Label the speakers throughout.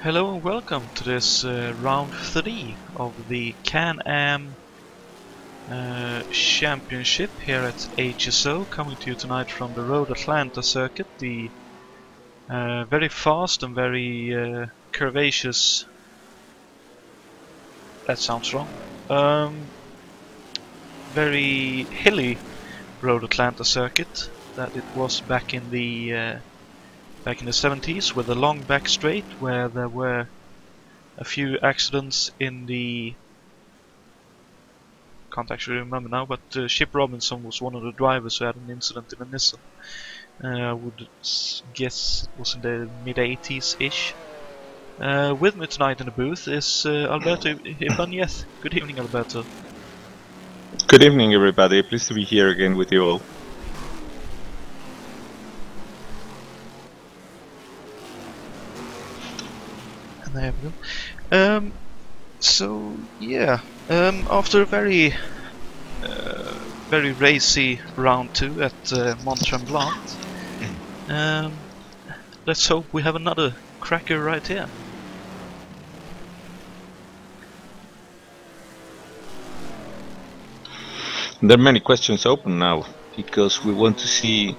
Speaker 1: Hello and welcome to this round 3 of the Can-Am Championship here at HSO, coming to you tonight from the Road Atlanta circuit, the very fast and very curvaceous, that sounds wrong, very hilly Road Atlanta circuit that it was back in the 70s, with a long back straight where there were a few accidents in the... can't actually remember now, but Chip Robinson was one of the drivers who had an incident in a Nissan. I would guess it was in the mid-80s-ish. With me tonight in the booth is Alberto Ibañez. Good evening, Alberto.
Speaker 2: Good evening, everybody. Pleased to be here again with you all.
Speaker 1: There we go. So yeah, after a very racy round 2 at Mont-Tremblant, let's hope we have another cracker right here.
Speaker 2: There are many questions open now because we want to see.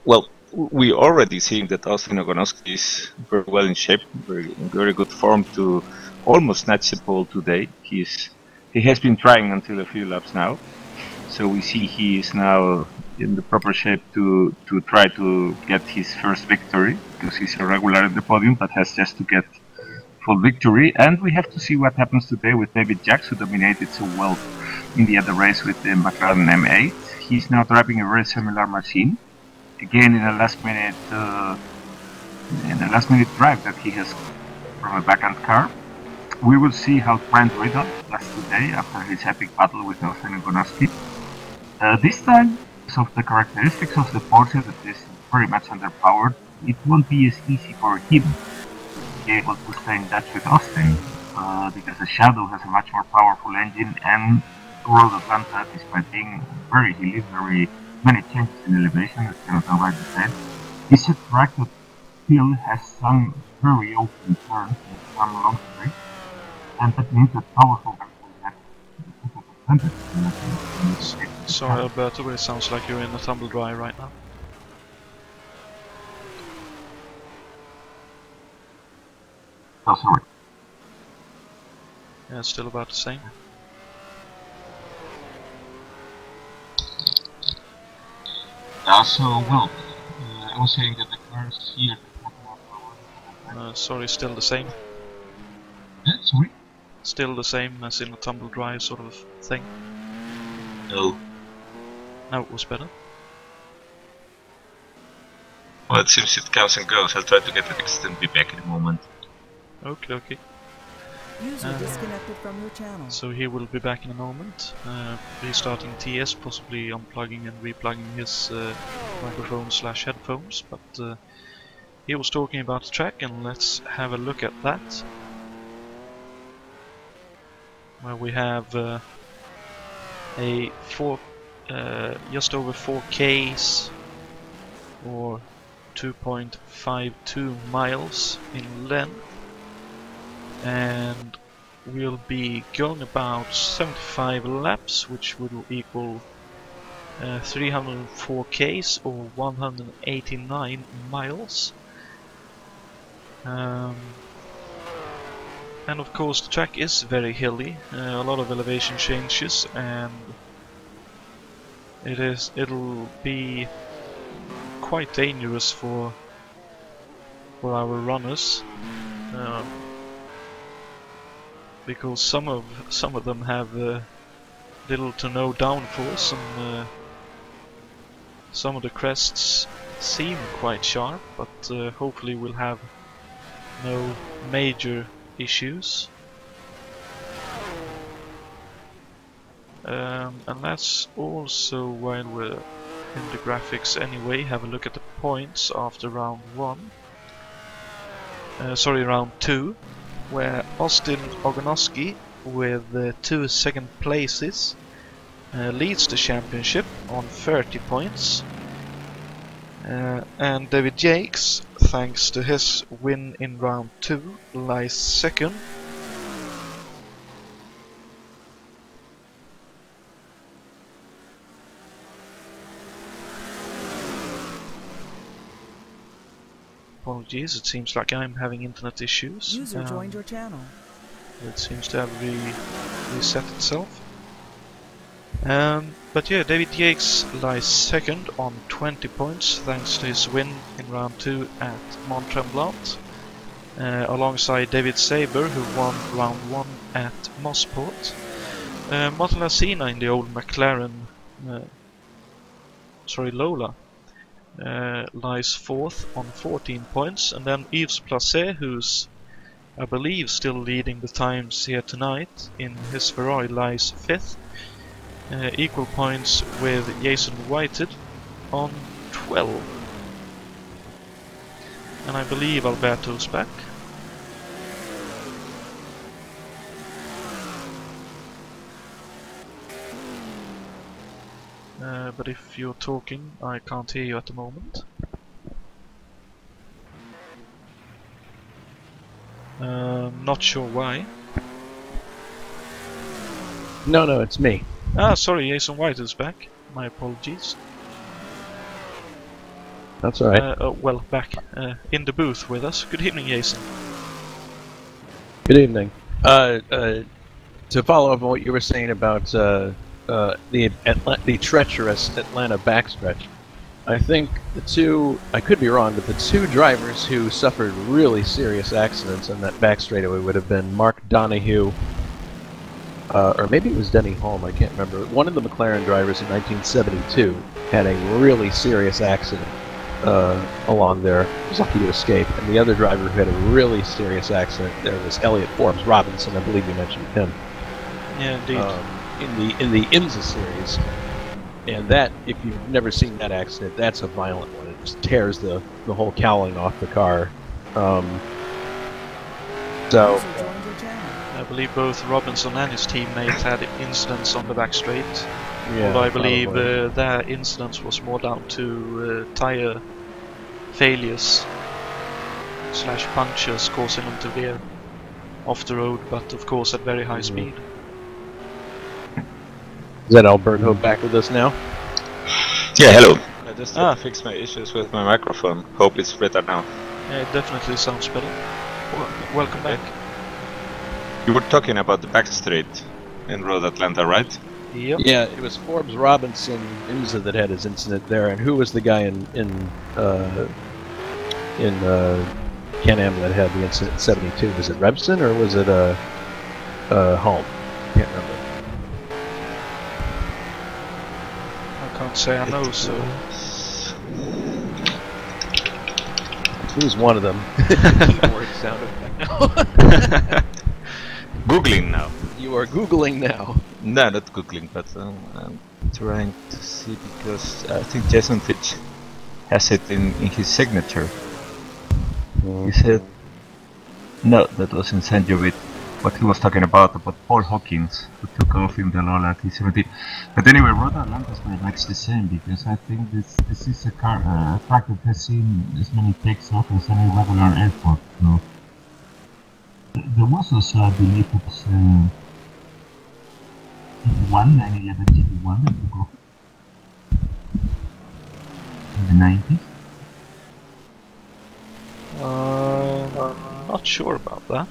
Speaker 2: Well, we already seeing that Austin Ogonowski is very well in shape, very good form to almost snatch the pole today. He has been trying until a few laps now, so we see he is now in the proper shape to try to get his first victory, because he's a regular in the podium but has just to get full victory. And we have to see what happens today with David Jacks, who dominated so well in the other race with the McLaren M8. He's now driving a very similar machine. Again, in a last minute drive that he has from a backhand car. We will see how Trent Riddle does today after his epic battle with Austin Ogonowski. This time, because of the characteristics of the Porsche that is very much underpowered, it won't be as easy for him to be able to stay in touch with Austin, because the Shadow has a much more powerful engine, and Road Atlanta, despite being very hilly, very many changes in elevation, as Jonatan rightly said, is a track that still has some very open turns and some long straights, and that means that powerful guys will have advantage.
Speaker 1: Sorry, Alberto, but it sounds like you're in a tumble dry right now.
Speaker 2: Oh, sorry.
Speaker 1: Yeah, it's still about the same.
Speaker 2: So, well, I was saying that the cars here have more power.
Speaker 1: Sorry, still the same.
Speaker 2: Yeah, sorry?
Speaker 1: Still the same as in a tumble dry sort of thing.
Speaker 2: No.
Speaker 1: Now it was better.
Speaker 2: Well, it seems it comes and goes. I'll try to get it fixed and be back in a moment.
Speaker 1: Okay, okay.
Speaker 3: User disconnected from your channel.
Speaker 1: So he will be back in a moment, restarting TS, possibly unplugging and replugging his microphone/headphones, but he was talking about the track, and let's have a look at that. Where we have just over 4Ks, or 2.52 miles in length, and we'll be going about 75 laps, which will equal 304 Ks or 189 miles. And of course the track is very hilly, a lot of elevation changes, and it'll be quite dangerous for our runners. Because some of them have little to no downforce, and some of the crests seem quite sharp, but hopefully we'll have no major issues. And let's also, while we're in the graphics anyway, have a look at the points after round 2. Where Austin Ogonowski, with 2 second places, leads the championship on 30 points. And David Jakes, thanks to his win in round 2, lies second. Apologies, it seems like I'm having internet issues.
Speaker 3: User joined your channel.
Speaker 1: It seems to have reset itself. But yeah, David Jakes lies second on 20 points thanks to his win in round 2 at Mont Tremblant, alongside David Saber, who won round 1 at Mossport. Martin Lassina in the old McLaren, Lola, lies 4th on 14 points, and then Yves Placé, who's I believe still leading the times here tonight in his Ferrari, lies 5th. Equal points with Jason Whited on 12. And I believe Alberto's back. But if you're talking, I can't hear you at the moment. Not sure why.
Speaker 4: No, it's me.
Speaker 1: Ah, sorry, Jason White is back. My apologies.
Speaker 4: That's alright.
Speaker 1: Well, back in the booth with us. Good evening, Jason.
Speaker 4: Good evening. To follow up on what you were saying about the treacherous Atlanta backstretch, I think the two, I could be wrong, but the two drivers who suffered really serious accidents in that back straightaway would have been Mark Donohue, or maybe it was Denny Holm, I can't remember. One of the McLaren drivers in 1972 had a really serious accident along there. He was lucky to escape. And the other driver who had a really serious accident there was Elliot Forbes Robinson. I believe you mentioned him.
Speaker 1: Yeah, indeed.
Speaker 4: In the IMSA series. And that, if you've never seen that accident, that's a violent one. It just tears the whole cowling off the car. So
Speaker 1: I believe both Robinson and his teammates had incidents on the back straight.
Speaker 4: yeah,
Speaker 1: Although I believe their incidents was more down to tire failures / punctures causing them to veer off the road, but of course at very high speed.
Speaker 4: Is that Alberto back with us now?
Speaker 2: Yeah, hello. I just had to fix my issues with my microphone. Hope it's better now.
Speaker 1: Yeah, it definitely sounds better. Welcome back.
Speaker 2: You were talking about the back straight in Road Atlanta, right?
Speaker 1: Yep.
Speaker 4: Yeah, it was Forbes Robinson IMSA that had his incident there, and who was the guy in Can-Am that had the incident in '72? Was it Rebson or was it Holm? Can't remember.
Speaker 1: I can't say I know, so...
Speaker 4: It was one of them. Keyboard sound effect now.
Speaker 2: Googling now.
Speaker 4: You are Googling now.
Speaker 2: No, not Googling, but I'm trying to see because I think Jason Fitch has it in his signature. He said, no, that was in St. Jovit. What he was talking about Paul Hawkins, who took off in the Lola T70. But anyway, Road Atlanta is very much the same because I think this is a car, a track that has seen as many takes off as any regular airport. So there was also, I believe, it was 911 GP1 that took off in the 90s.
Speaker 1: I'm not sure about that.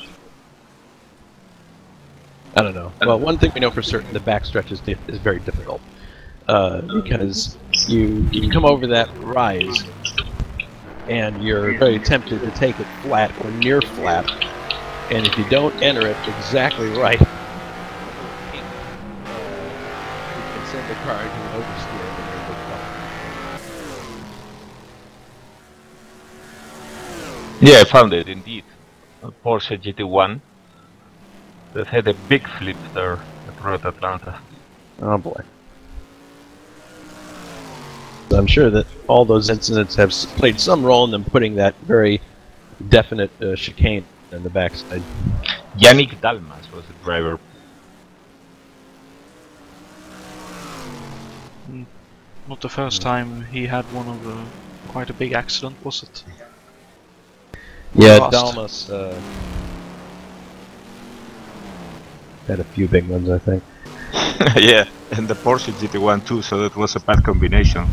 Speaker 4: I don't know. Well, one thing we know for certain, the backstretch is very difficult. Because you come over that rise, and you're very tempted to take it flat or near flat, and if you don't enter it exactly right, you can send the car into an oversteer and you're in big trouble.
Speaker 2: Yeah, I found it indeed. A Porsche GT1 that had a big flip there at Road Atlanta.
Speaker 4: Oh boy. I'm sure that all those incidents have played some role in them putting that very definite chicane in the backside.
Speaker 2: Yannick Dalmas was the driver.
Speaker 1: Not the first time he had one of quite a big accident, was it?
Speaker 4: Yeah,
Speaker 1: Lost.
Speaker 4: Dalmas had a few big ones, I think.
Speaker 2: Yeah, and the Porsche GT1 too, so that was a bad combination.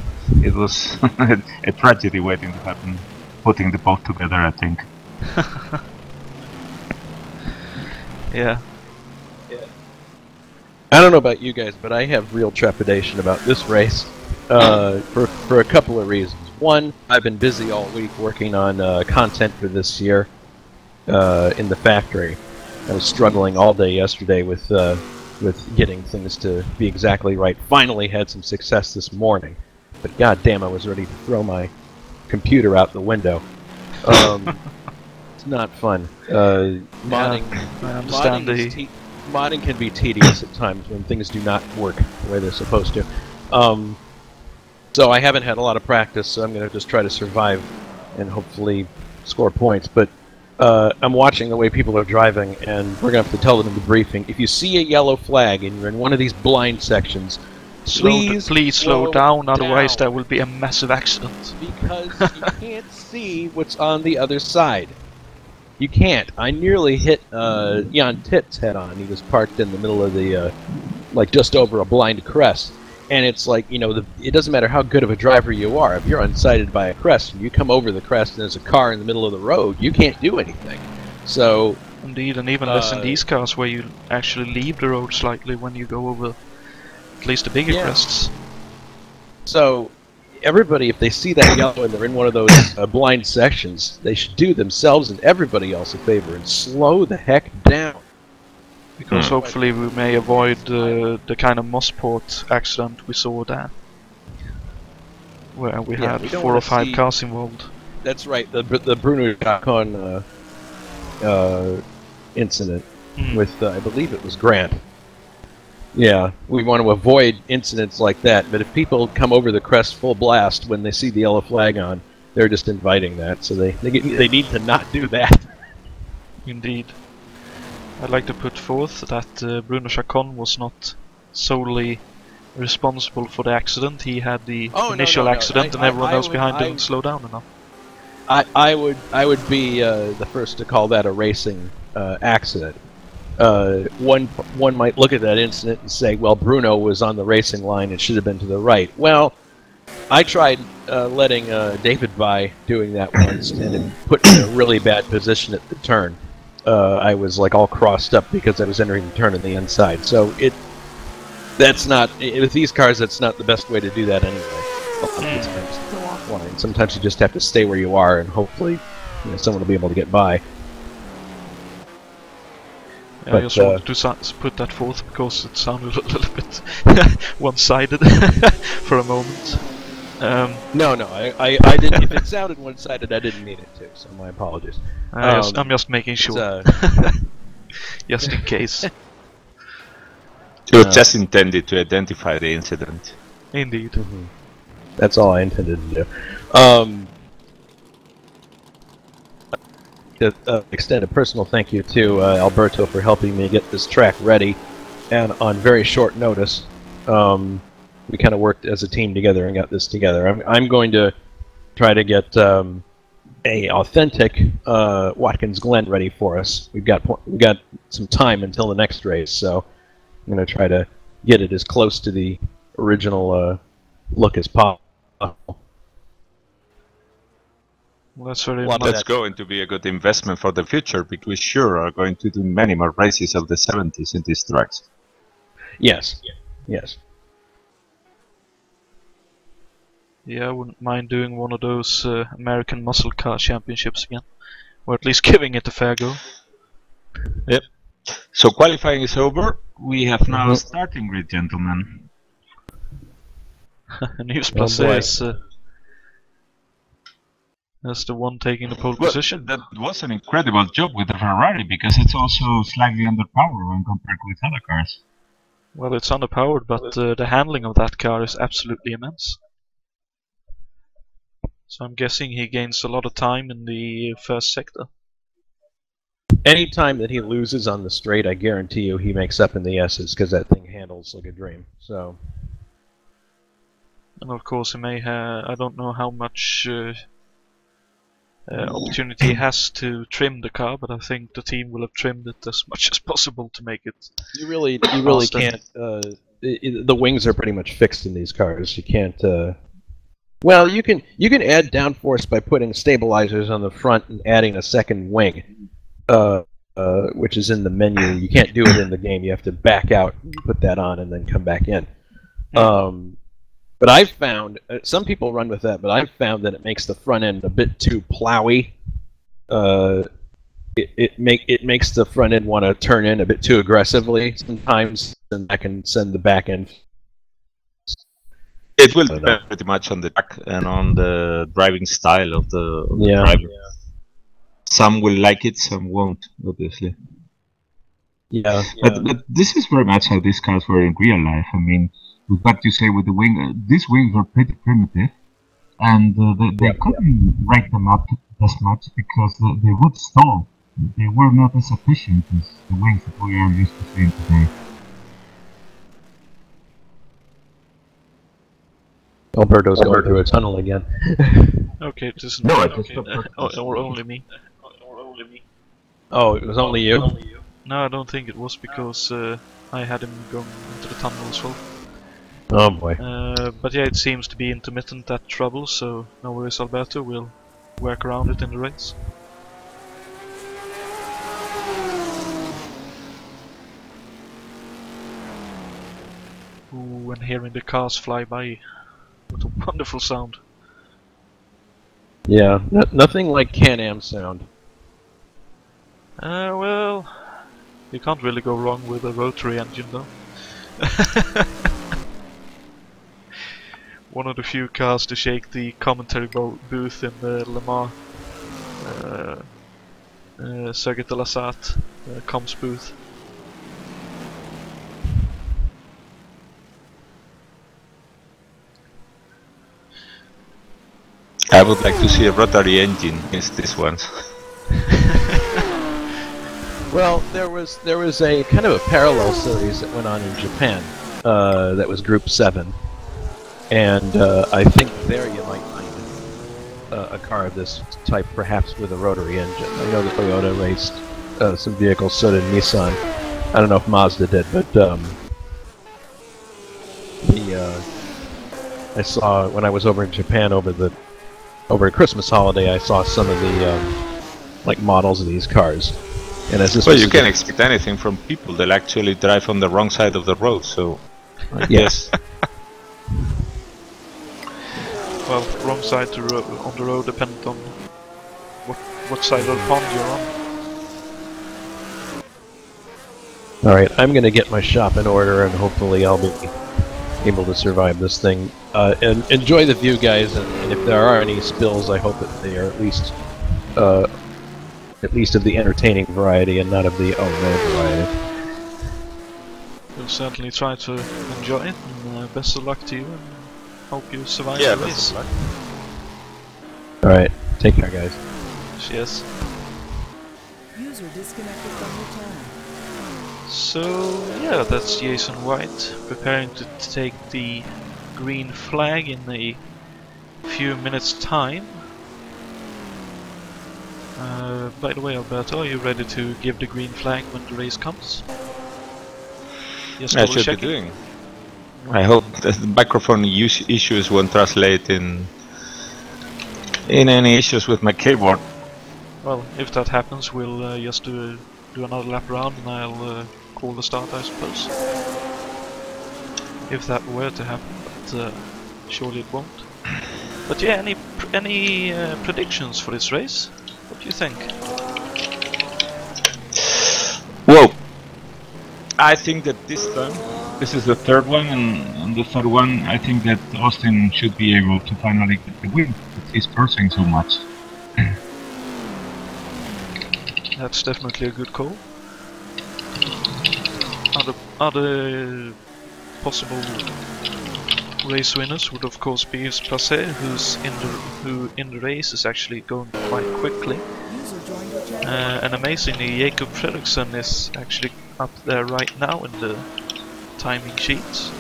Speaker 2: It was a tragedy waiting to happen, putting the both together, I think.
Speaker 1: Yeah.
Speaker 4: I don't know about you guys, but I have real trepidation about this race for a couple of reasons. One, I've been busy all week working on content for this year in the factory. I was struggling all day yesterday with getting things to be exactly right. Finally had some success this morning, but goddamn, I was ready to throw my computer out the window. It's not fun. Modding,
Speaker 1: I understand
Speaker 4: modding can be tedious at times when things do not work the way they're supposed to. So I haven't had a lot of practice, so I'm going to just try to survive and hopefully score points. But I'm watching the way people are driving, and we're going to have to tell them in the briefing, if you see a yellow flag and you're in one of these blind sections,
Speaker 1: please slow down, otherwise there will be a massive accident.
Speaker 4: Because you can't see what's on the other side. You can't. I nearly hit Jan Tit's head on. He was parked in the middle of the, like just over a blind crest. And it's like, you know, it doesn't matter how good of a driver you are. If you're unsighted by a crest and you come over the crest and there's a car in the middle of the road, you can't do anything. So...
Speaker 1: Indeed, and even less in these cars where you actually leave the road slightly when you go over at least the bigger crests.
Speaker 4: So... everybody, if they see that yellow and they're in one of those blind sections, they should do themselves and everybody else a favor and slow the heck down.
Speaker 1: Because hopefully we may avoid the kind of Mossport accident we saw there. Where we had 4 or 5 cars involved.
Speaker 4: That's right, the Bruno Chacon incident with, I believe it was Grant. Yeah, we want to avoid incidents like that, but if people come over the crest full blast when they see the yellow flag on, they're just inviting that, so they need to not do that.
Speaker 1: Indeed. I'd like to put forth that Bruno Chacon was not solely responsible for the accident. He had the initial accident, and everyone else behind didn't slow down enough.
Speaker 4: I would be the first to call that a racing accident. One might look at that incident and say, well, Bruno was on the racing line and should have been to the right. Well, I tried letting David by doing that once, and it put me in a really bad position at the turn. I was like all crossed up because I was entering the turn on the inside. So that's not, with these cars, that's not the best way to do that anyway. Sometimes you just have to stay where you are and hopefully someone will be able to get by.
Speaker 1: Yeah, I just wanted to put that forth because it sounded a little bit one-sided for a moment.
Speaker 4: No, I didn't. If it sounded one-sided, I didn't mean it to. So my apologies.
Speaker 1: I'm just making sure, just in case.
Speaker 2: You just intended to identify the incident.
Speaker 1: Indeed.
Speaker 4: Mm-hmm. That's all I intended to do. To extend a personal thank you to Alberto for helping me get this track ready, and on very short notice. We kind of worked as a team together and got this together. I'm going to try to get a authentic Watkins Glen ready for us. We've got some time until the next race, so I'm going to try to get it as close to the original look as possible.
Speaker 1: Well, that's very
Speaker 2: That's going to be a good investment for the future, because we sure are going to do many more races of the 70s in these tracks.
Speaker 4: Yes. Yes.
Speaker 1: Yeah, I wouldn't mind doing one of those American Muscle Car Championships again. Or at least giving it a fair go.
Speaker 2: Yep. So qualifying is over. We have now a starting grid, gentlemen.
Speaker 1: News Place as the one taking the pole position.
Speaker 2: That was an incredible job with the Ferrari, because it's also slightly underpowered when compared with other cars.
Speaker 1: Well, it's underpowered, but the handling of that car is absolutely immense. So I'm guessing he gains a lot of time in the first sector.
Speaker 4: Any time that he loses on the straight, I guarantee you he makes up in the S's, because that thing handles like a dream. So
Speaker 1: And of course he may have, I don't know how much opportunity he has to trim the car, but I think the team will have trimmed it as much as possible to make it.
Speaker 4: You really
Speaker 1: faster.
Speaker 4: can't. The wings are pretty much fixed in these cars. You can't. Well, you can add downforce by putting stabilizers on the front and adding a second wing, which is in the menu. You can't do it in the game. You have to back out, put that on, and then come back in. But I've found some people run with that, but I've found that it makes the front end a bit too plowy. It makes the front end want to turn in a bit too aggressively sometimes, and that can send the back end.
Speaker 2: It will depend pretty much on the track and on the driving style of the driver. Yeah. Some will like it, some won't, obviously.
Speaker 4: Yeah.
Speaker 5: But this is very much how these cars were in real life. I mean, with what you say with the wing, these wings were pretty primitive, and they couldn't rake them up as much because they would stall. They were not as efficient as the wings that we are used to seeing today.
Speaker 4: Alberto's going through a tunnel again.
Speaker 1: Okay, it isn't.
Speaker 5: No,
Speaker 1: or only me.
Speaker 4: Oh, it was only you?
Speaker 1: No, I don't think it was because I had him going into the tunnel as well.
Speaker 4: Oh boy.
Speaker 1: But yeah, it seems to be intermittent, that trouble, so no worries, Alberto. We'll work around it in the race. Ooh, and hearing the cars fly by. What a wonderful sound.
Speaker 4: Yeah, nothing like Can-Am sound.
Speaker 1: Well, you can't really go wrong with a rotary engine though. One of the few cars to shake the commentary booth in the Le Mans Circuit de la Sat comms booth.
Speaker 2: I would like to see a rotary engine against these ones.
Speaker 4: Well, there was a kind of a parallel series that went on in Japan. That was Group 7, and I think there you might find a car of this type, perhaps with a rotary engine. I know that Toyota raced some vehicles, so did Nissan. I don't know if Mazda did, but I saw when I was over in Japan over a Christmas holiday, I saw some of the like models of these cars. And as this
Speaker 2: well, you can't expect anything from people that actually drive on the wrong side of the road, so yes.
Speaker 1: Well, wrong side on the road depends on what side of the pond you're on.
Speaker 4: Alright, I'm going to get my shop in order, and hopefully I'll be able to survive this thing. And enjoy the view, guys, and if there are any spills, I hope that they are at least of the entertaining variety and not of the road variety.
Speaker 1: We'll certainly try to enjoy it, and best of luck to you, and hope you survive the race.
Speaker 4: Alright, take care, guys.
Speaker 1: Cheers.
Speaker 3: User disconnected from your channel.
Speaker 1: So, yeah, that's Jason White, preparing to take the green flag in a few minutes' time. By the way, Alberto, are you ready to give the green flag when the race comes? Yes,
Speaker 2: I should be doing. I hope that the microphone issues won't translate in any issues with my keyboard.
Speaker 1: Well, if that happens, we'll just do another lap around, and I'll call the start, I suppose. If that were to happen, but surely it won't. But yeah, any predictions for this race? What do you think?
Speaker 5: Well, I think that this time, this is the third one, and the third one, I think that Austin should be able to finally get the win. He's cursing so much.
Speaker 1: That's definitely a good call. Other possible race winners would of course be Placé, who in the race is actually going quite quickly. And amazingly, Jakob Fredriksson is actually up there right now in the timing sheets.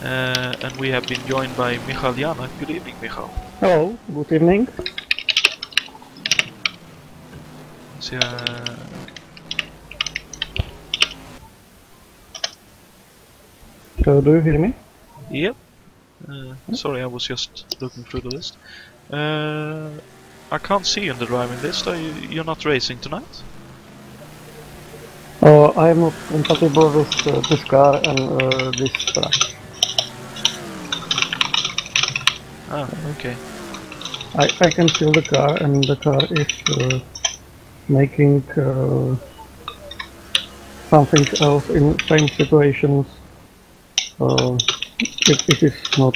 Speaker 1: and we have been joined by Michal Jana. Good evening, Michal.
Speaker 6: Hello, good evening.
Speaker 1: So,
Speaker 6: Do you hear me?
Speaker 1: yep. Sorry, I was just looking through the list. I can't see you in the driving list. You're not racing tonight?
Speaker 6: I am not compatible with this car and this track.
Speaker 1: Ah, okay.
Speaker 6: I can feel the car, and the car is making something else in same situations. It is not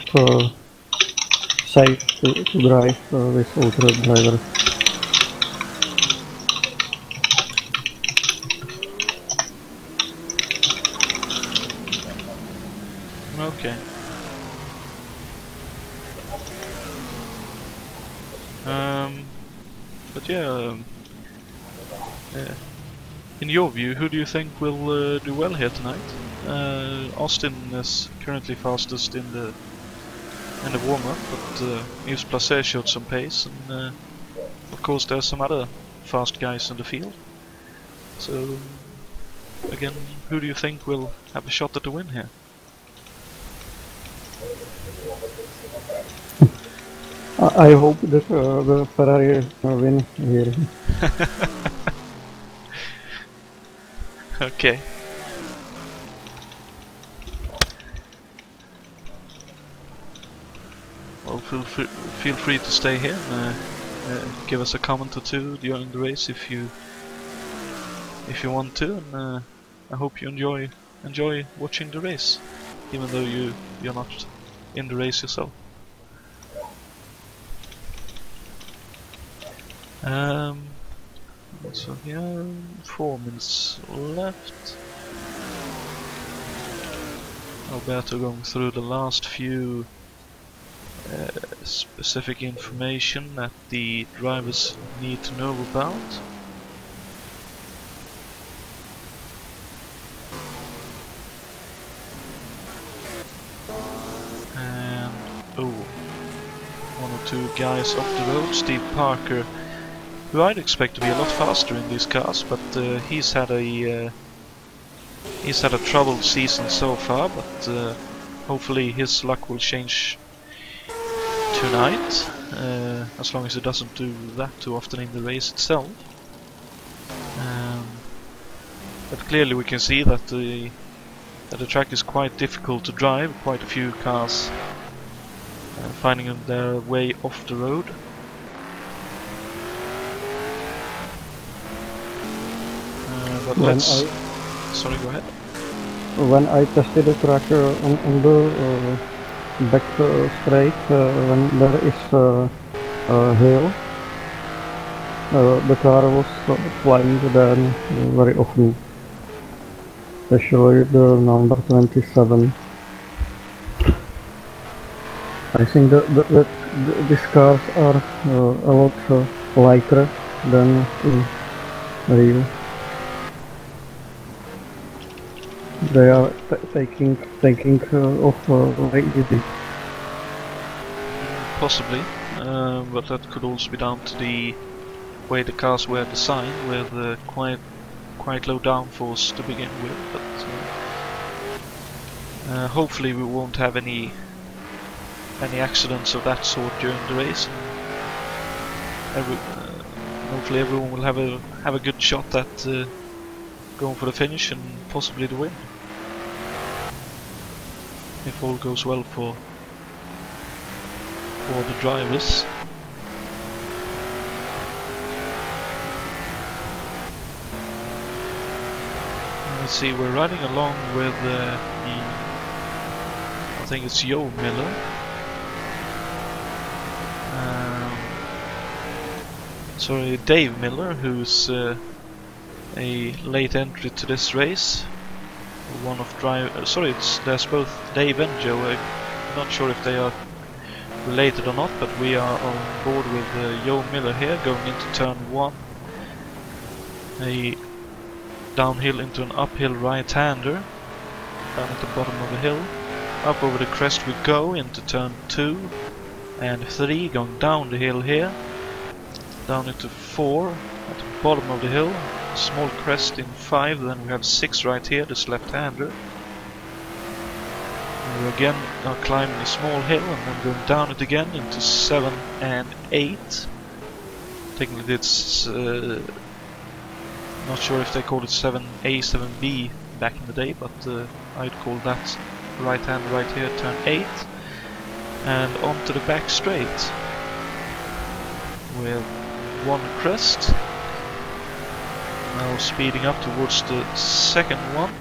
Speaker 6: safe to drive with ultra driver.
Speaker 1: Okay. But yeah, in your view, who do you think will do well here tonight? Austin is currently fastest in the warm-up, but Yves Placet showed some pace, and of course there's some other fast guys in the field. So again, who do you think will have a shot at the win here?
Speaker 6: I hope that the Ferrari win here.
Speaker 1: Okay. Well, feel free to stay here and give us a comment or two during the race if you want to, and I hope you enjoy watching the race, even though you're not in the race yourself. So yeah, 4 minutes left. Alberto going through the last few specific information that the drivers need to know about. And one or two guys off the road. Steve Parker, who I'd expect to be a lot faster in these cars, but he's had a troubled season so far. But hopefully his luck will change tonight, as long as he doesn't do that too often in the race itself. But clearly we can see that the track is quite difficult to drive. Quite a few cars finding their way off the road. But sorry, go ahead.
Speaker 6: When I tested the track on the back straight, when there is a hill, the car was flying then very often, especially the number 27. I think that these cars are a lot lighter than in real. They are taking off very easy.
Speaker 1: Possibly, but that could also be down to the way the cars were designed, with quite low downforce to begin with. But hopefully we won't have any accidents of that sort during the race. Hopefully everyone will have a good shot at going for the finish and possibly the win, if all goes well for the drivers. Let's see, we're riding along with I think it's Jo Miller. Sorry, Dave Miller, who's a late entry to this race. One of there's both Dave and Joe. I'm not sure if they are related or not, but we are on board with Jo Miller here, going into turn 1. A downhill into an uphill right-hander down at the bottom of the hill. Up over the crest we go into turn 2 and 3, going down the hill here. Down into 4 at the bottom of the hill. Small crest in 5, then we have 6 right here, this left-hander. We again are climbing a small hill and then going down it again into 7 and 8. Technically it's not sure if they called it 7A, 7B back in the day, but I'd call that right hand right here, turn 8. And onto the back straight with 1 crest. Now speeding up towards the second one.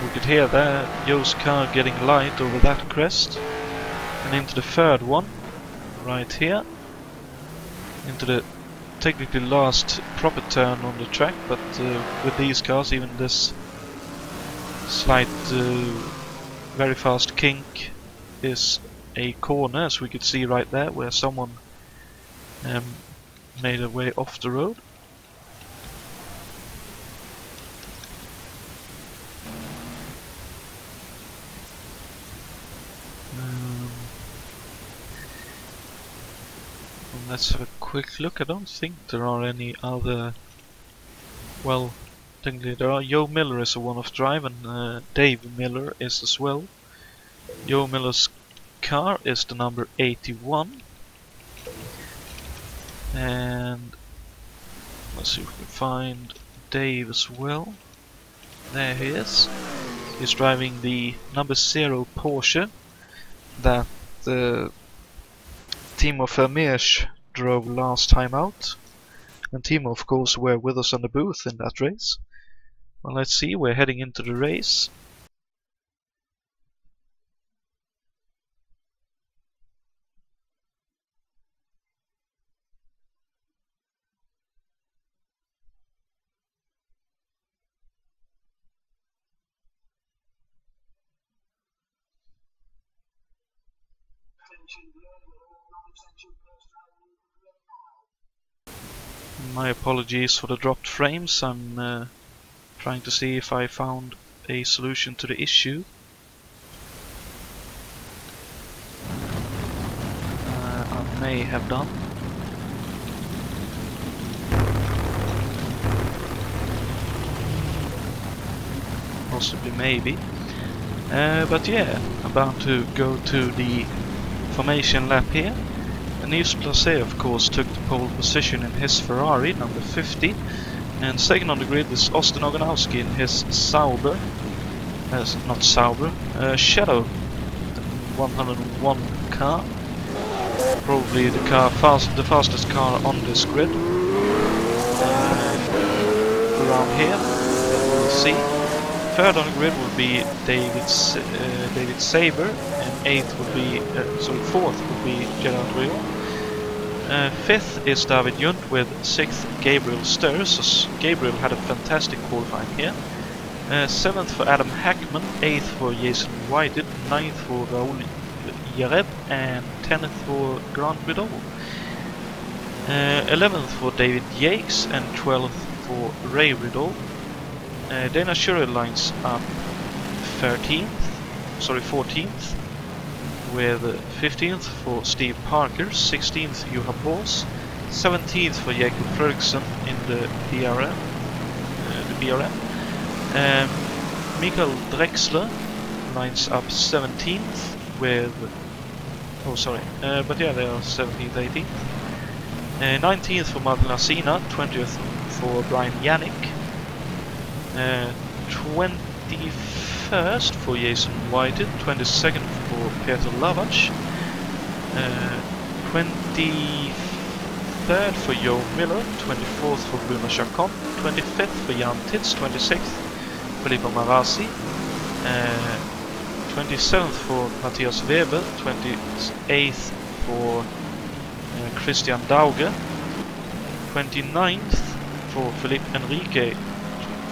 Speaker 1: We could hear there Joe's car getting light over that crest. And into the third one, right here. Into the technically last proper turn on the track, but with these cars even this slight very fast kink is a corner, as we could see right there, where someone made a way off the road. Let's have a quick look. I don't think there are any other. Well, technically there are. Joe Miller is a one-off drive, and Dave Miller is as well. Joe Miller's car is the number 81. And let's see if we can find Dave as well. There he is. He's driving the number 0 Porsche that Timo Vermeersch drove last time out. And Timo, of course, were with us on the booth in that race. Well, let's see, we're heading into the race. My apologies for the dropped frames. I'm trying to see if I found a solution to the issue. I may have done. Possibly, maybe. But yeah, I'm about to go to the formation lap here. And Yves Placé, of course, took the pole position in his Ferrari, number 50. And second on the grid is Austin Ogonowski in his Sauber. Not Sauber, Shadow 101 car. Probably the fastest car on this grid. Around here, we'll see. Third on the grid will be David Saber, and fourth will be Gerard Rion. Fifth is David Junt with 6th Gabriel Sturz. So Gabriel had a fantastic qualifying here. 7th for Adam Hackman, 8th for Jason Whited, 9th for Raoul Yareb, and 10th for Grant Biddle. 11th for David Yakes, and 12th for Ray Riddle. Dana Shurel lines up 14th, with 15th for Steve Parker, 16th Johan Bols, 17th for Jakob Fredriksson in the BRM. Mikael Drexler lines up 17th with. But yeah, they are 17th, 18th. 19th for Martin Lassina, 20th for Brian Yannick. 21st for Jason Whited, 22nd for Peter Lavach, 23rd for Joe Miller, 24th for Bruno Chacon, 25th for Jan Titz, 26th Filippo Marasi, 27th for Matthias Weber, 28th for Christian Dauge, 29th for Philippe Enrique,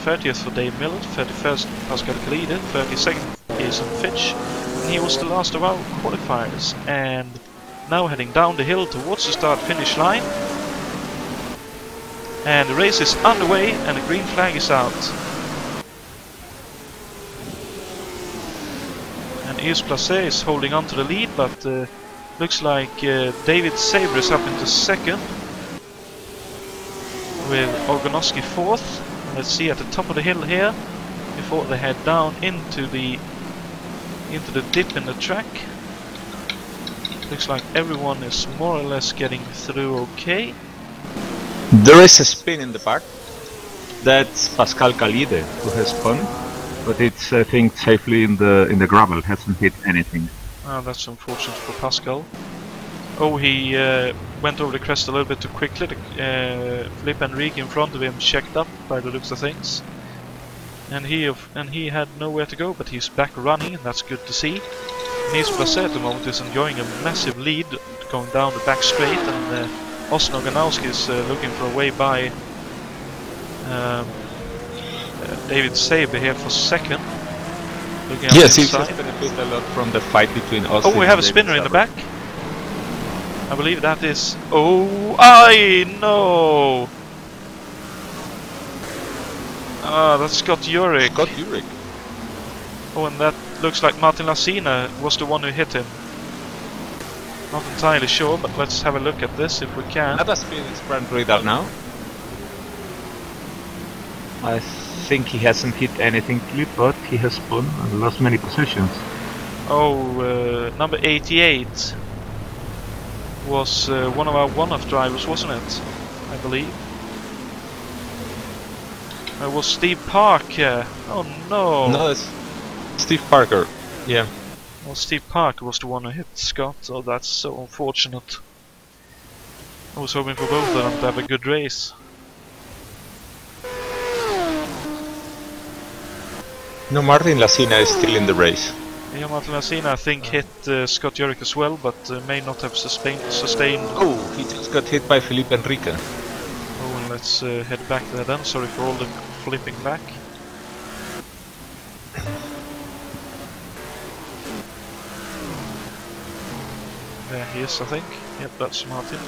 Speaker 1: 30th for Dave Miller, 31st Pascal Kalide, 32nd Jason Fitch, and he was the last of our qualifiers. And now heading down the hill towards the start-finish line. And the race is underway and the green flag is out. Yves Placé is holding on to the lead, but looks like David Saber is up into second, with Orgonoski fourth. Let's see at the top of the hill here, before they head down into the dip in the track. Looks like everyone is more or less getting through okay.
Speaker 2: There is a spin in the back. That's Pascal Calide who has spun, but it's I think safely in the gravel. Hasn't hit anything.
Speaker 1: Oh, that's unfortunate for Pascal. Oh, he went over the crest a little bit too quickly. Philippe Enrique in front of him checked up by the looks of things, and he had nowhere to go. But he's back running, and that's good to see. Yves Placé at the moment is enjoying a massive lead going down the back straight, and Austin Organowski is looking for a way by David Saber here for second.
Speaker 2: Yes, he's just benefited a lot from the fight between Austin.
Speaker 1: Oh, we have a spinner in the back. I believe that is... Oh, I know! Ah, that's Scott Urick.
Speaker 2: Scott Urick.
Speaker 1: Oh, and that looks like Martin Lacina was the one who hit him. Not entirely sure, but let's have a look at this if we can.
Speaker 2: Let us spin his front radar now. I think he hasn't hit anything to it, but he has spun and lost many positions.
Speaker 1: Oh, number 88 was one of our one-off drivers, wasn't it? I believe. It was Steve Parker. Oh no!
Speaker 2: No, it's Steve Parker. Yeah.
Speaker 1: Well, Steve Parker was the one who hit Scott, so that's so unfortunate. I was hoping for both of them to have a good race.
Speaker 2: No, Martin Lacina is still in the race.
Speaker 1: Yeah, Martin Lacina I think hit Scott Urick as well, but may not have sustained.
Speaker 2: Oh, he just got hit by Felipe Enrique.
Speaker 1: Oh, and let's head back there then. Sorry for all the flipping back. There he is, I think. Yep, that's Martin.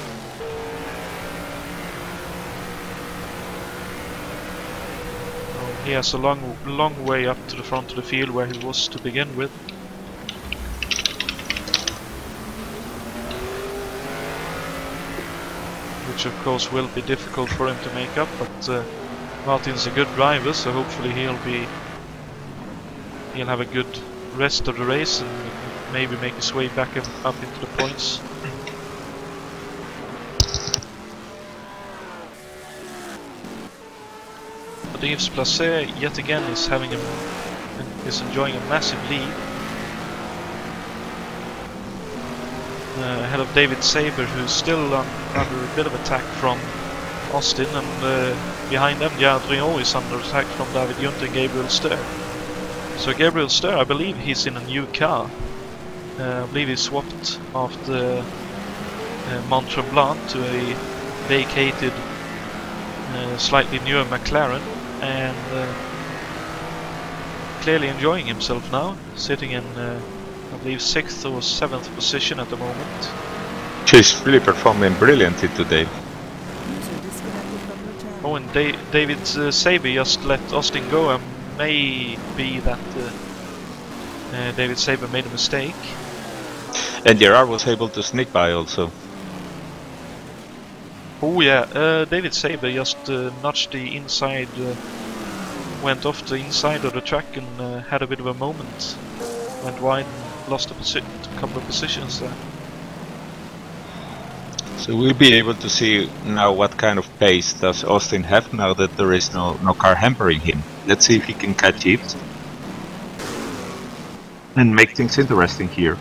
Speaker 1: Oh, he has a long way up to the front of the field where he was to begin with. Which of course will be difficult for him to make up, but Martin's a good driver, so hopefully he'll have a good rest of the race and maybe make his way back up into the points. But Yves Placé yet again is enjoying a massive lead. Ahead of David Saber, who's still under a bit of attack from Austin, and behind them Gerard Rion is under attack from David Junter and Gabriel Steur. So Gabriel Steur, I believe he's in a new car. I believe he swapped after Mont Tremblant to a vacated, slightly newer McLaren, and clearly enjoying himself now, sitting in I believe 6th or 7th position at the moment.
Speaker 2: She's really performing brilliantly today.
Speaker 1: Oh, and David Saber just let Austin go, and may be that David Saber made a mistake.
Speaker 2: And Gerard was able to sneak by also.
Speaker 1: Oh yeah, David Saber just nudged the inside, went off the inside of the track and had a bit of a moment. Went wide and lost a couple of positions there.
Speaker 2: So we'll be able to see now what kind of pace does Austin have now that there is no car hampering him. Let's see if he can catch it and make things interesting here.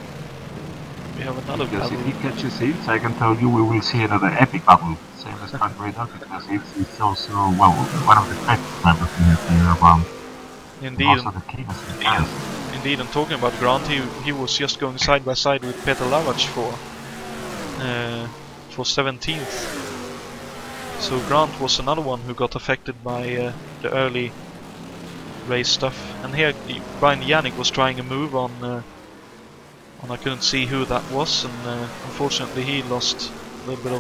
Speaker 1: We have another
Speaker 5: Because
Speaker 1: battle.
Speaker 5: if he catches it, I can tell you we will see another epic battle. Same as Alberto, because it's also, well, one of the fastest members we have here around.
Speaker 1: Indeed,
Speaker 5: Also the keenest in cars.
Speaker 1: indeed. And talking about Grant, he was just going side by side with Peter Lavach for 17th. So Grant was another one who got affected by the early race stuff. And here Brian Yannick was trying a move on I couldn't see who that was, and unfortunately he lost a little bit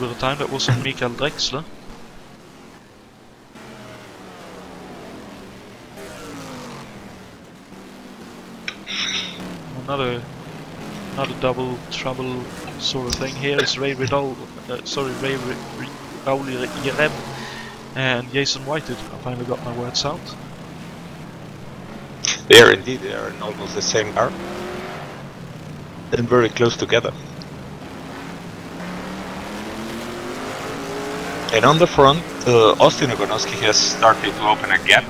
Speaker 1: of time. That was on Michael Drexler. Another double trouble sort of thing. Here is Ray Raul Yerem and Jason Whited. I finally got my words out.
Speaker 2: They are indeed, they are in almost the same car. And very close together. And on the front, Austin Ogonowski has started to open a gap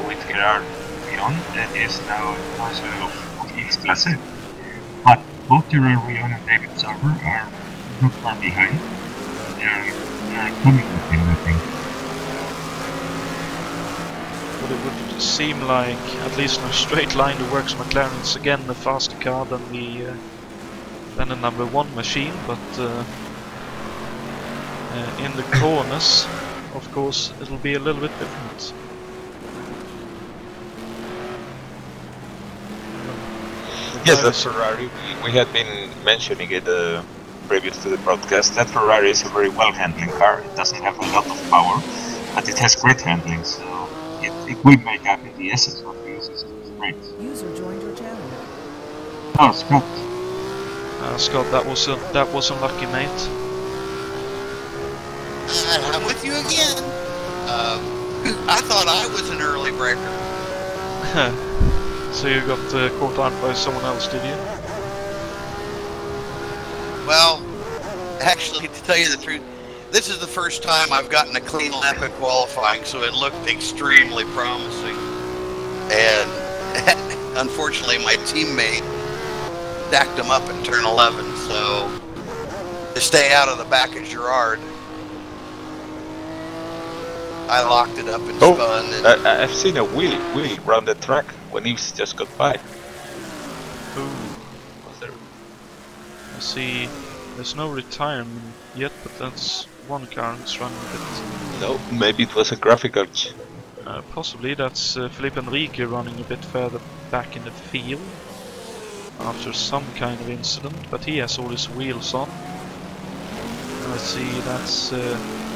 Speaker 2: with Gerard Rion that is now closer of his class. But both Gerard Rion and David Sauber are not far behind. They are coming with him, I think.
Speaker 1: But it would seem like, at least in a straight line, the Works McLaren's again the faster car than the number 1 machine, but in the corners, of course, it'll be a little bit different.
Speaker 2: Yes, that Ferrari, we had been mentioning it previous to the broadcast. That Ferrari is a very well-handling car. It doesn't have a lot of power, but it has great handling, so it will make up in the essence of the uses of its brakes.
Speaker 3: User joined your channel.
Speaker 5: Oh, Scott.
Speaker 1: Scott, that was unlucky, mate.
Speaker 7: I'm with you again. I thought I was an early breaker.
Speaker 1: So you got caught out by someone else, did you?
Speaker 7: Well, actually, to tell you the truth, this is the first time I've gotten a clean lap at qualifying, so it looked extremely promising. And unfortunately, my teammate stacked them up in turn 11, so to stay out of the back of Gerard, I locked it up and spun. And
Speaker 2: I've seen a wheel around the track when he's just got by.
Speaker 1: Ooh. I see there's no retirement yet, but that's one car that's running a bit.
Speaker 2: No, maybe it was a graphic arch.
Speaker 1: Possibly that's Felipe Enrique running a bit further back in the field after some kind of incident, but he has all his wheels on. And I see that's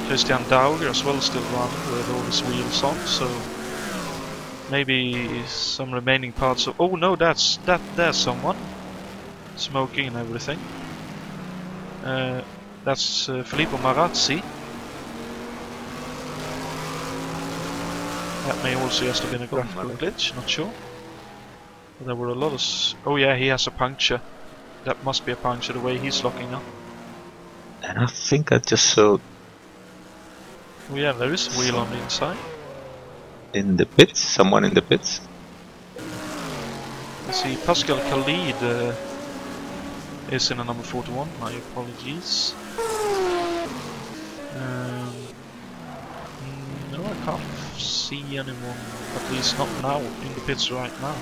Speaker 1: Christian Dauger as well, still running with all his wheels on, so maybe some remaining parts of... Oh no, there's someone smoking and everything. That's Filippo Marazzi. That may also just have been a graphical glitch, not sure. But there were a lot of... Oh yeah, he has a puncture. That must be a puncture the way he's locking up.
Speaker 2: And I think I just saw...
Speaker 1: Oh yeah, there is a wheel on the inside.
Speaker 2: In the pits? Someone in the pits?
Speaker 1: I see Pascal Khalid is in a number 41, my apologies. No, I can't see anyone, at least not now, in the pits right now.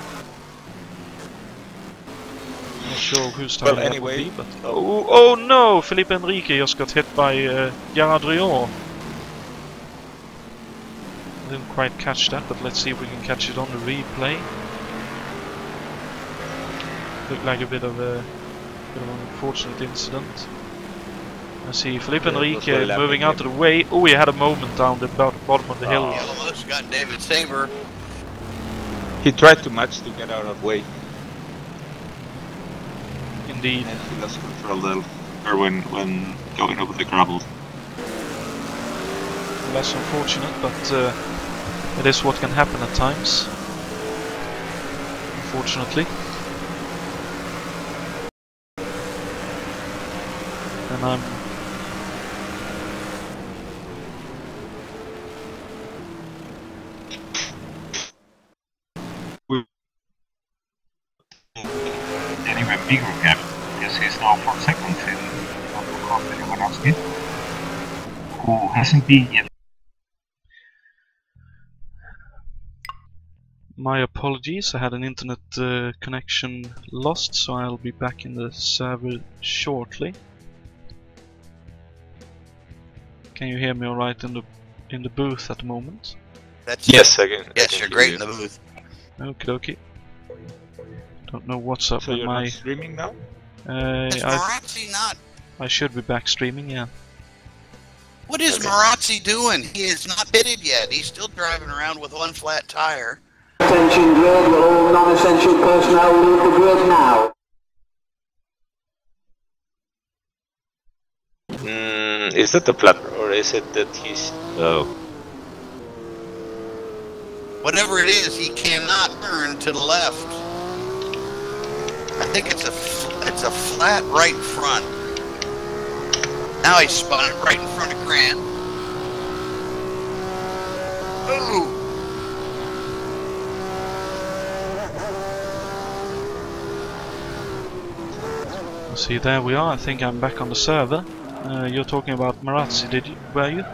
Speaker 1: Not sure who's time
Speaker 2: well, anyway,
Speaker 1: that would be, but... Oh no! Felipe Enrique just got hit by Gerard Rion. Didn't quite catch that, but let's see if we can catch it on the replay. Looked like a bit of an unfortunate incident. I see Felipe Enrique moving out of the way. Oh, he had a moment down the bottom of the hill.
Speaker 7: he almost got David Saber.
Speaker 2: He tried too much to get out of the way.
Speaker 1: Indeed.
Speaker 2: And he lost control there when going over the gravel.
Speaker 1: Less unfortunate, but it is what can happen at times. Unfortunately. And I'm...
Speaker 5: An even bigger gap, because he's now 4 seconds in on Ibañez, who hasn't been yet.
Speaker 1: My apologies, I had an internet connection lost, so I'll be back in the server shortly. Can you hear me alright in the booth at the moment?
Speaker 2: Yes, again.
Speaker 7: Yes, you're great in the booth.
Speaker 1: Okie dokie. Don't know what's up
Speaker 2: So
Speaker 1: with
Speaker 2: you're
Speaker 1: my...
Speaker 2: not streaming now?
Speaker 7: Is Marazzi not?
Speaker 1: I should be back streaming, yeah.
Speaker 7: What is Marazzi doing? He is not pitted yet. He's still driving around with one flat tire.
Speaker 8: Attention grid, will all non-essential Attention personnel, leave the grid now.
Speaker 2: Is that the flat, or is it that he's... Oh.
Speaker 7: Whatever it is, he cannot turn to the left. I think it's a flat right front. Now he spun it right in front of Grant. Ooh!
Speaker 1: See, there we are. I think I'm back on the server. You're talking about Marazzi, were you?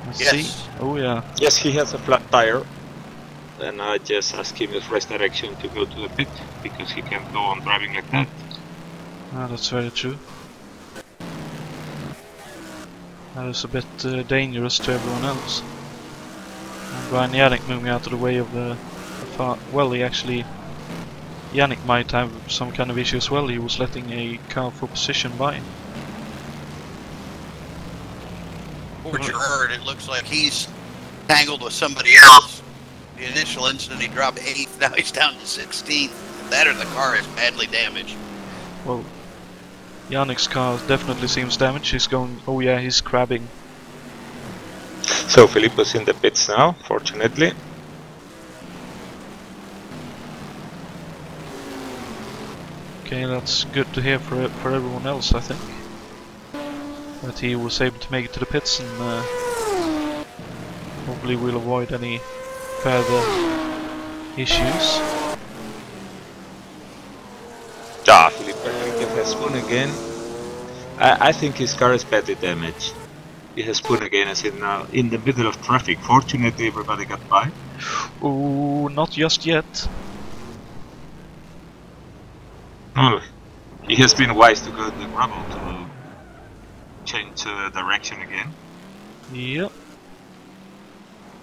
Speaker 1: Let's
Speaker 7: Yes.
Speaker 1: see. Oh yeah.
Speaker 2: Yes, he has a flat tire. And I just asked him his race direction to go to the pit, because he can't go on driving like that.
Speaker 1: Ah, that's very true. That is a bit dangerous to everyone else. And Brian Yannick moving out of the way of the far... Well, Yannick might have some kind of issue as well. He was letting a car for position by.
Speaker 7: Poor Gerard, it looks like he's tangled with somebody else. The initial incident, he dropped 8th, now he's down to 16th. That or the car is badly damaged.
Speaker 1: Well, Yannick's car definitely seems damaged. He's going... Oh yeah, he's crabbing.
Speaker 2: So Filippo's in the pits now, fortunately.
Speaker 1: Okay, that's good to hear for everyone else, I think. That he was able to make it to the pits, and hopefully we'll avoid any further issues.
Speaker 2: Ah, Filippo has spun again. I think his car is badly damaged. He has spun again, as in now in the middle of traffic. Fortunately, everybody got by.
Speaker 1: Oh, not just yet.
Speaker 2: Oh, he has been wise to go to the gravel to change direction again.
Speaker 1: Yep.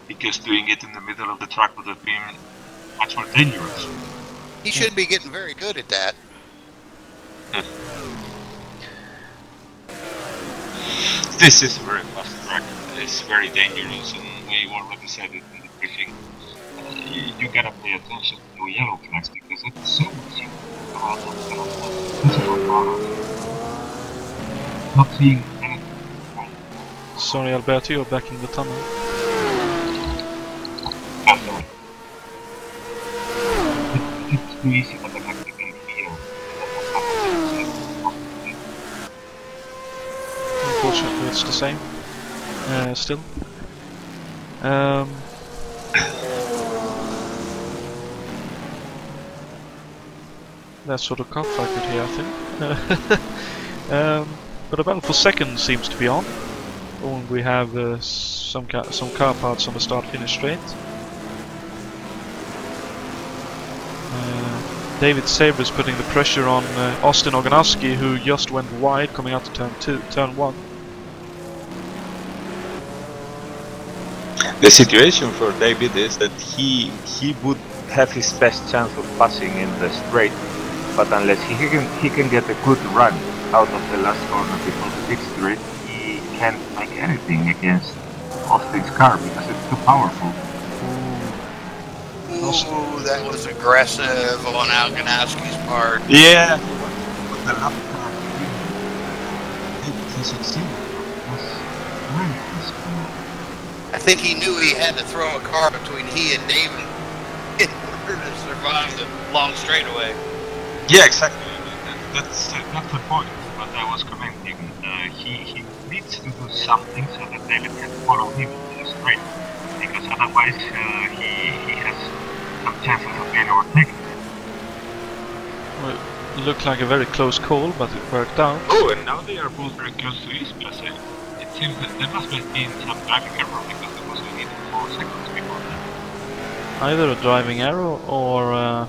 Speaker 2: Because doing it in the middle of the track would have been much more dangerous.
Speaker 7: He should be getting very good at that.
Speaker 2: This is a very fast track. It's very dangerous, and we already said it in the briefing. You gotta pay attention to yellow flags, because it's so easy.
Speaker 5: Not seeing anything.
Speaker 1: Sorry, Alberto, you're back in the tunnel.
Speaker 5: It's too easy, but I can feel.
Speaker 1: Unfortunately, it's the same. Still. That sort of cough I could hear, I think. But the battle for second seems to be on. And we have some car parts on the start-finish straight. David Sabre is putting the pressure on Austin Oganowski, who just went wide coming out to turn 1.
Speaker 2: The situation for David is that he would have his best chance of passing in the straight, but unless he can get a good run out of the last corner before the big straight, he can't make anything against Austin's car because it's too powerful.
Speaker 7: Ooh, that was aggressive on Alganowski's part.
Speaker 2: Yeah.
Speaker 5: But the lap car, he succeeded.
Speaker 7: I think he knew he had to throw a car between he and David in order to survive the long straightaway.
Speaker 2: Yeah, exactly.
Speaker 5: That's the point. But I was commenting. He needs to do something so that David can follow him in the straight, because otherwise he has some chances of being overtaken.
Speaker 1: Well, it looked like a very close call, but it worked out.
Speaker 2: Oh, and now they are both very close to East Place. It seems that there must have been some driving error, because there was only 4 seconds before that.
Speaker 1: Either a driving error or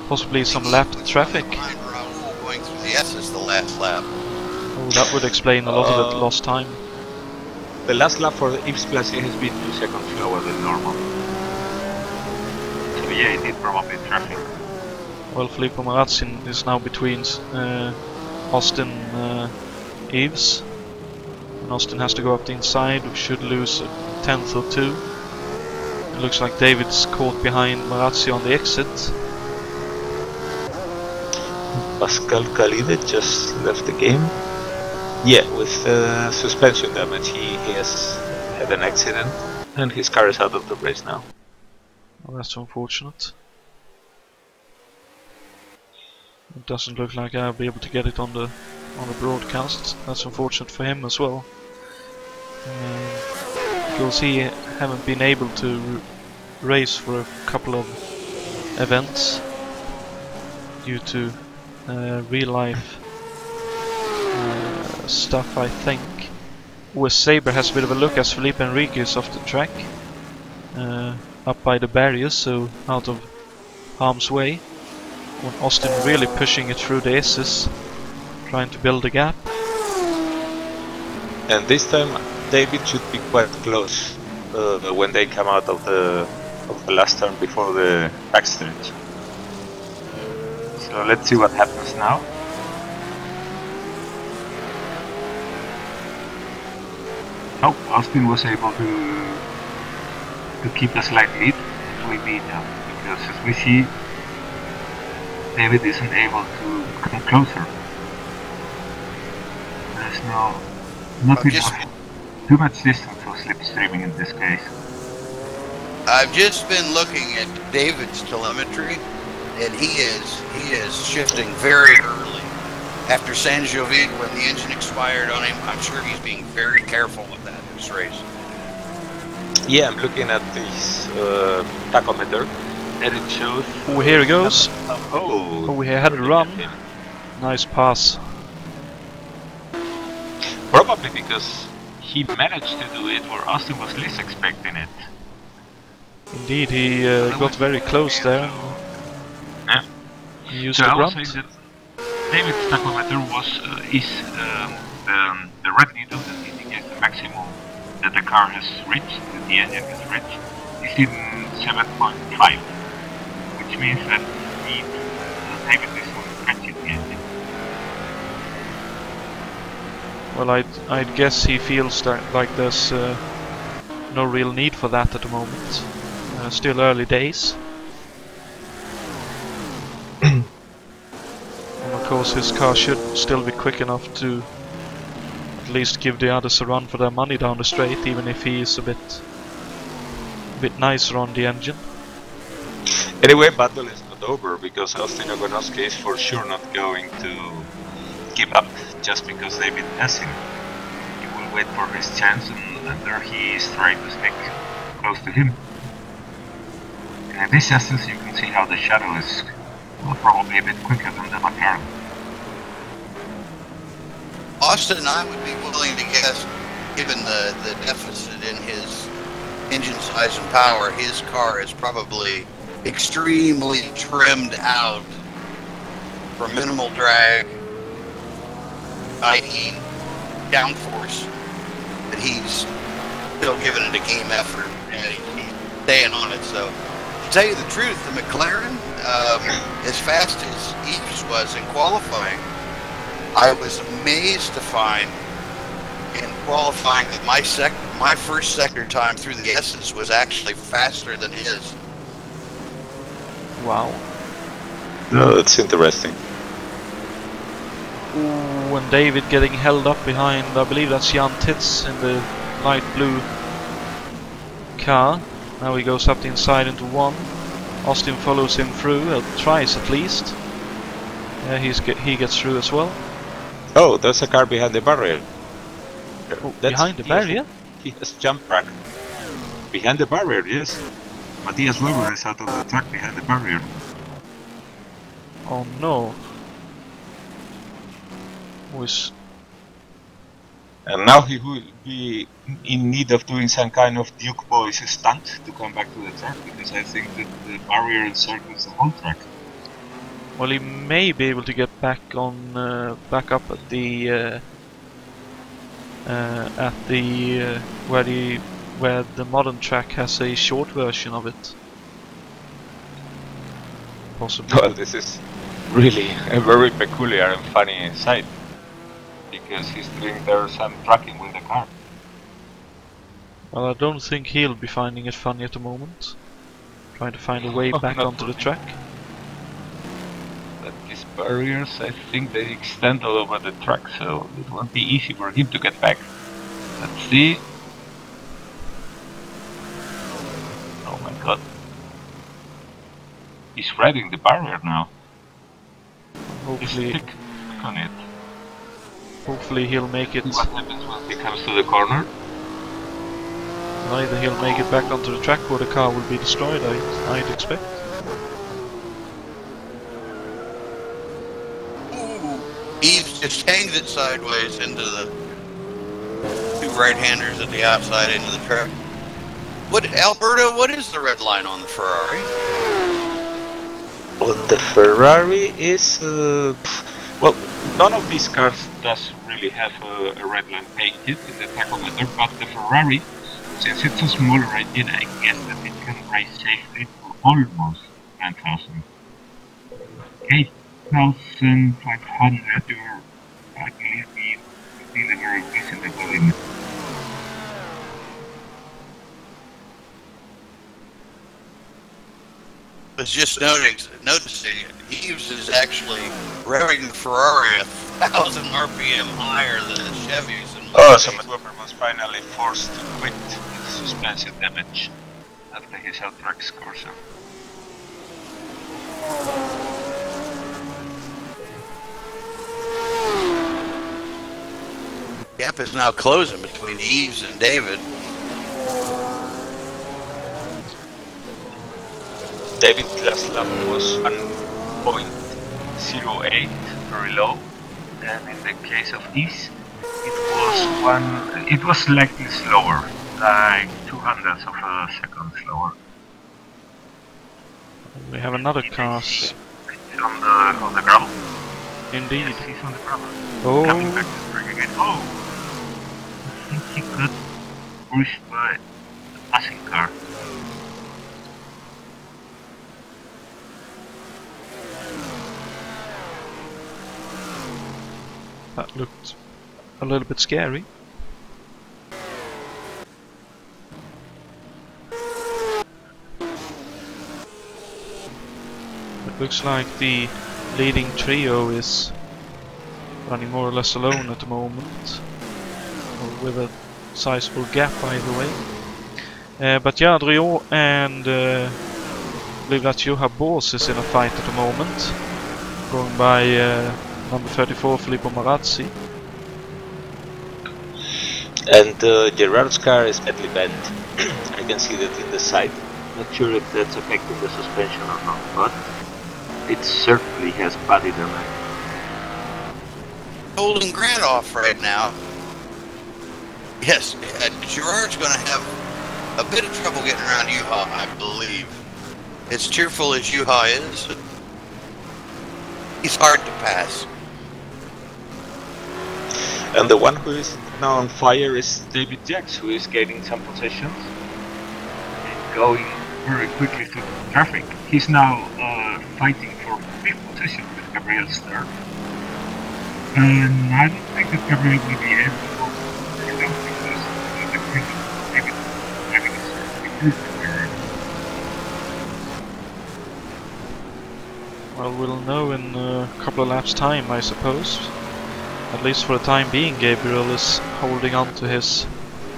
Speaker 1: possibly some lapped traffic.
Speaker 7: Behind Raul going through the S's the last lap.
Speaker 1: Oh, that would explain a lot of the lost time.
Speaker 2: The last lap for the Yves Place has been 2 seconds slower than normal. So yeah, it did probably traffic.
Speaker 1: Well, Filippo Marazzi is now between Austin Yves. And Austin has to go up the inside, we should lose a tenth or two. It looks like David's caught behind Marazzi on the exit.
Speaker 2: Pascal Khalide just left the game. Yeah, with suspension damage, he has had an accident, and his car is out of the race now.
Speaker 1: Well, that's unfortunate. It doesn't look like I'll be able to get it on the broadcast. That's unfortunate for him as well, because he haven't been able to race for a couple of events due to real life stuff, I think. Where Saber has a bit of a look as Felipe Enrique is off the track, up by the barriers, so out of harm's way. When Austin really pushing it through the S's, trying to build a gap.
Speaker 2: And this time David should be quite close when they come out of the last turn before the backstretch. So let's see what happens now.
Speaker 5: Oh, Austin was able to keep a slight lead. It will be now, because as we see, David isn't able to come closer. There's not too much distance for slipstreaming in this case.
Speaker 7: I've just been looking at David's telemetry, and he is shifting very early. After San Jovi, when the engine expired on him, I'm sure he's being very careful with that in this race.
Speaker 2: Yeah, I'm looking at this tachometer, and it shows...
Speaker 1: Oh, here he goes.
Speaker 2: Oh,
Speaker 1: he had a run. Nice pass.
Speaker 5: Probably because he managed to do it where Austin was least expecting it.
Speaker 1: Indeed, he got very close there.
Speaker 5: Yeah.
Speaker 1: He used
Speaker 5: So
Speaker 1: the
Speaker 5: I would
Speaker 1: grunt.
Speaker 5: say that David's tachometer is the red needle that indicates the maximum that the car has reached, that the engine has reached, is in 7.5, which means that David is stretching the engine.
Speaker 1: Well, I'd guess he feels that like there's no real need for that at the moment. Still early days. And of course his car should still be quick enough to at least give the others a run for their money down the straight, even if he is a bit nicer on the engine.
Speaker 2: Anyway, battle is not over, because Austin Ogonowski is for sure not going to give up just because David has him. He will wait for his chance, and there he is trying to stick close to him.
Speaker 5: And in this instance you can see how the shadow is probably a bit quicker than the McLaren.
Speaker 7: Austin and I would be willing to guess, given the deficit in his engine size and power, his car is probably extremely trimmed out for minimal drag, i.e. downforce, that he's still giving it a game effort and he's staying on it. So, to tell you the truth, the McLaren, as fast as Eves was in qualifying, I was amazed to find in qualifying that my first sector time through the S's was actually faster than his.
Speaker 1: Wow.
Speaker 2: No, that's interesting.
Speaker 1: Ooh, and David getting held up behind, I believe that's Jan Titz in the light blue car. Now he goes up the inside into one. Austin follows him through, tries at least. Yeah, he gets through as well.
Speaker 2: Oh, there's a car behind the barrier.
Speaker 1: Oh, behind the barrier?
Speaker 2: He has jump track. Behind the barrier, yes.
Speaker 5: Matthias Weber is out of the track behind the barrier.
Speaker 1: Oh no.
Speaker 2: And now he will be in need of doing some kind of Duke Boys stunt to come back to the track, because I think that the barrier encircles the whole track.
Speaker 1: Well, he may be able to get back on, back up at the where the modern track has a short version of it. Possibly.
Speaker 2: Well, this is really a very peculiar and funny sight, because he's doing there some tracking with the car.
Speaker 1: Well, I don't think he'll be finding it funny at the moment. Trying to find a way back onto the track.
Speaker 2: That is these barriers, I think they extend all over the track, so it won't be easy for him to get back. Let's see. Oh my god. He's riding the barrier now.
Speaker 1: Hopefully,
Speaker 2: He's stuck on it.
Speaker 1: hopefully he'll make it.
Speaker 2: What happens when he comes to the corner?
Speaker 1: Either he'll make it back onto the track or the car will be destroyed, I'd expect.
Speaker 7: Ooh, Eves just hangs it sideways into the two right-handers at the outside into the track. Alberto, what is the red line on the Ferrari?
Speaker 2: Well, the Ferrari is... well, none of these cars does really have a red line painted in the tachometer, but the Ferrari, since it's a smaller engine, I guess that it can race safely to almost 9,000. 8,500, or I believe the delivery is in the limit.
Speaker 7: I was just noticing Eves is actually revving the Ferrari 1,000 RPM higher than the Chevys.
Speaker 2: Oh, so Weber was finally forced to quit with suspension damage after his outright excursion.
Speaker 7: The gap is now closing between Eves and David.
Speaker 2: David's last lap was 1.08, very low, and in the case of Eves, it was slightly slower, like 200ths of a second slower.
Speaker 1: We have another car.
Speaker 2: He's on the gravel.
Speaker 1: Indeed.
Speaker 2: Yes, he's on the gravel.
Speaker 1: Oh.
Speaker 2: Coming back to the track again. Oh! I think he got pushed by a passing car.
Speaker 1: That looked a little bit scary. It looks like the leading trio is running more or less alone at the moment, or with a sizable gap either way. But yeah, Drio and I believe that Juha is in a fight at the moment, going by number 34 Filippo Marazzi.
Speaker 2: And Gerard's car is badly bent. I can see that in the side. Not sure if that's affecting the suspension or not, but it certainly has body damage.
Speaker 7: Holding Grant off right now. Yes, Gerard's going to have a bit of trouble getting around Juha, I believe. As cheerful as Juha is, he's hard to pass.
Speaker 2: And the one who is now on fire is David Jacks, who is gaining some positions and going very quickly through the traffic. He's now fighting for 5th position with Gabriel Stern. And I don't think that Gabriel will be able to go because the quick David is improved.
Speaker 1: Well, we'll know in a couple of laps' time, I suppose. At least for the time being, Gabriel is holding on to his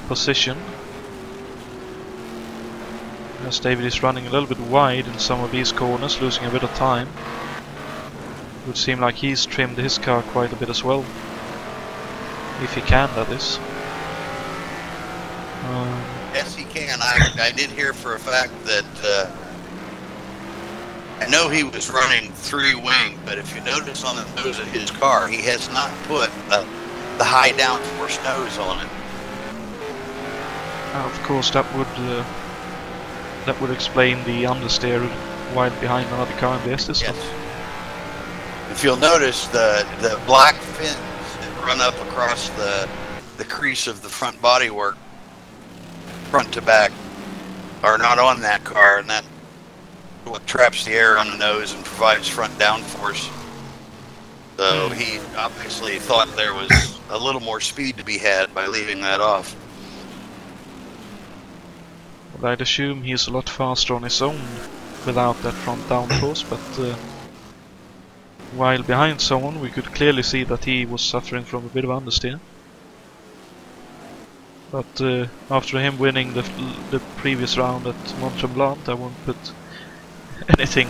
Speaker 1: position. As David is running a little bit wide in some of these corners, losing a bit of time. It would seem like he's trimmed his car quite a bit as well. If he can, that is.
Speaker 7: Yes, he can. I did hear for a fact that I know he was running 3-wing, but if you notice on the nose of his car, he has not put the high downforce nose on it.
Speaker 1: Of course, that would explain the understeer while behind another car in the S system.
Speaker 7: Yes. If you'll notice, the black fins that run up across the crease of the front bodywork, front to back, are not on that car, and that what traps the air on the nose and provides front downforce. So he obviously thought there was a little more speed to be had by leaving that off.
Speaker 1: Well, I'd assume he's a lot faster on his own without that front downforce, but while behind someone we could clearly see that he was suffering from a bit of understeer. But after him winning the previous round at Mont Tremblant, I won't put anything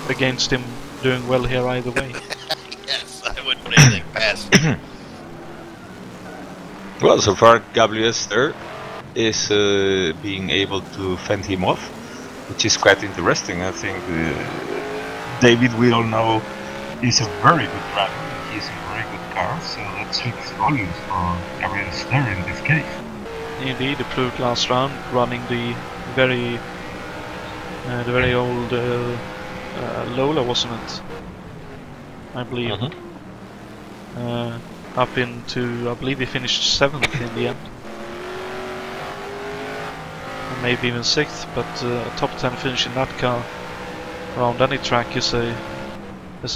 Speaker 1: against him doing well here either way.
Speaker 7: Yes, I wouldn't put anything past him.
Speaker 2: Well, so far Gabriel's there is being able to fend him off, which is quite interesting. I think David, we all know, is a very good driver. He's a very good car, so that speaks volumes for Gabriel's there in this case.
Speaker 1: Indeed, he proved last round running the very old Lola, wasn't it? I believe. Up into, I believe he finished 7th in the end. Or maybe even 6th, but a top 10 finish in that car around any track is a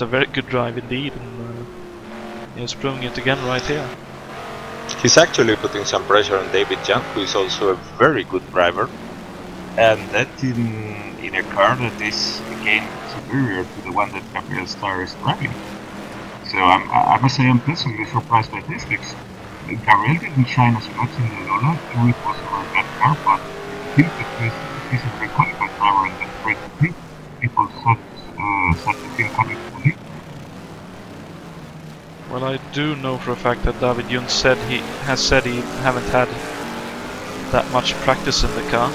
Speaker 1: very good drive indeed, and he's proving it again right here.
Speaker 2: He's actually putting some pressure on David Young, who is also a very good driver, and that in a car that is again superior to the one that Gabriel Starr is driving. So I must say I'm pleasantly surprised by this, because Gabriel didn't shine as much in the Lola. Urick was over that car, but I think that he's a very qualified driver, and that's great to see. People such a thing coming to the league.
Speaker 1: Well, I do know for a fact that David Jung has said he haven't had that much practice in the car.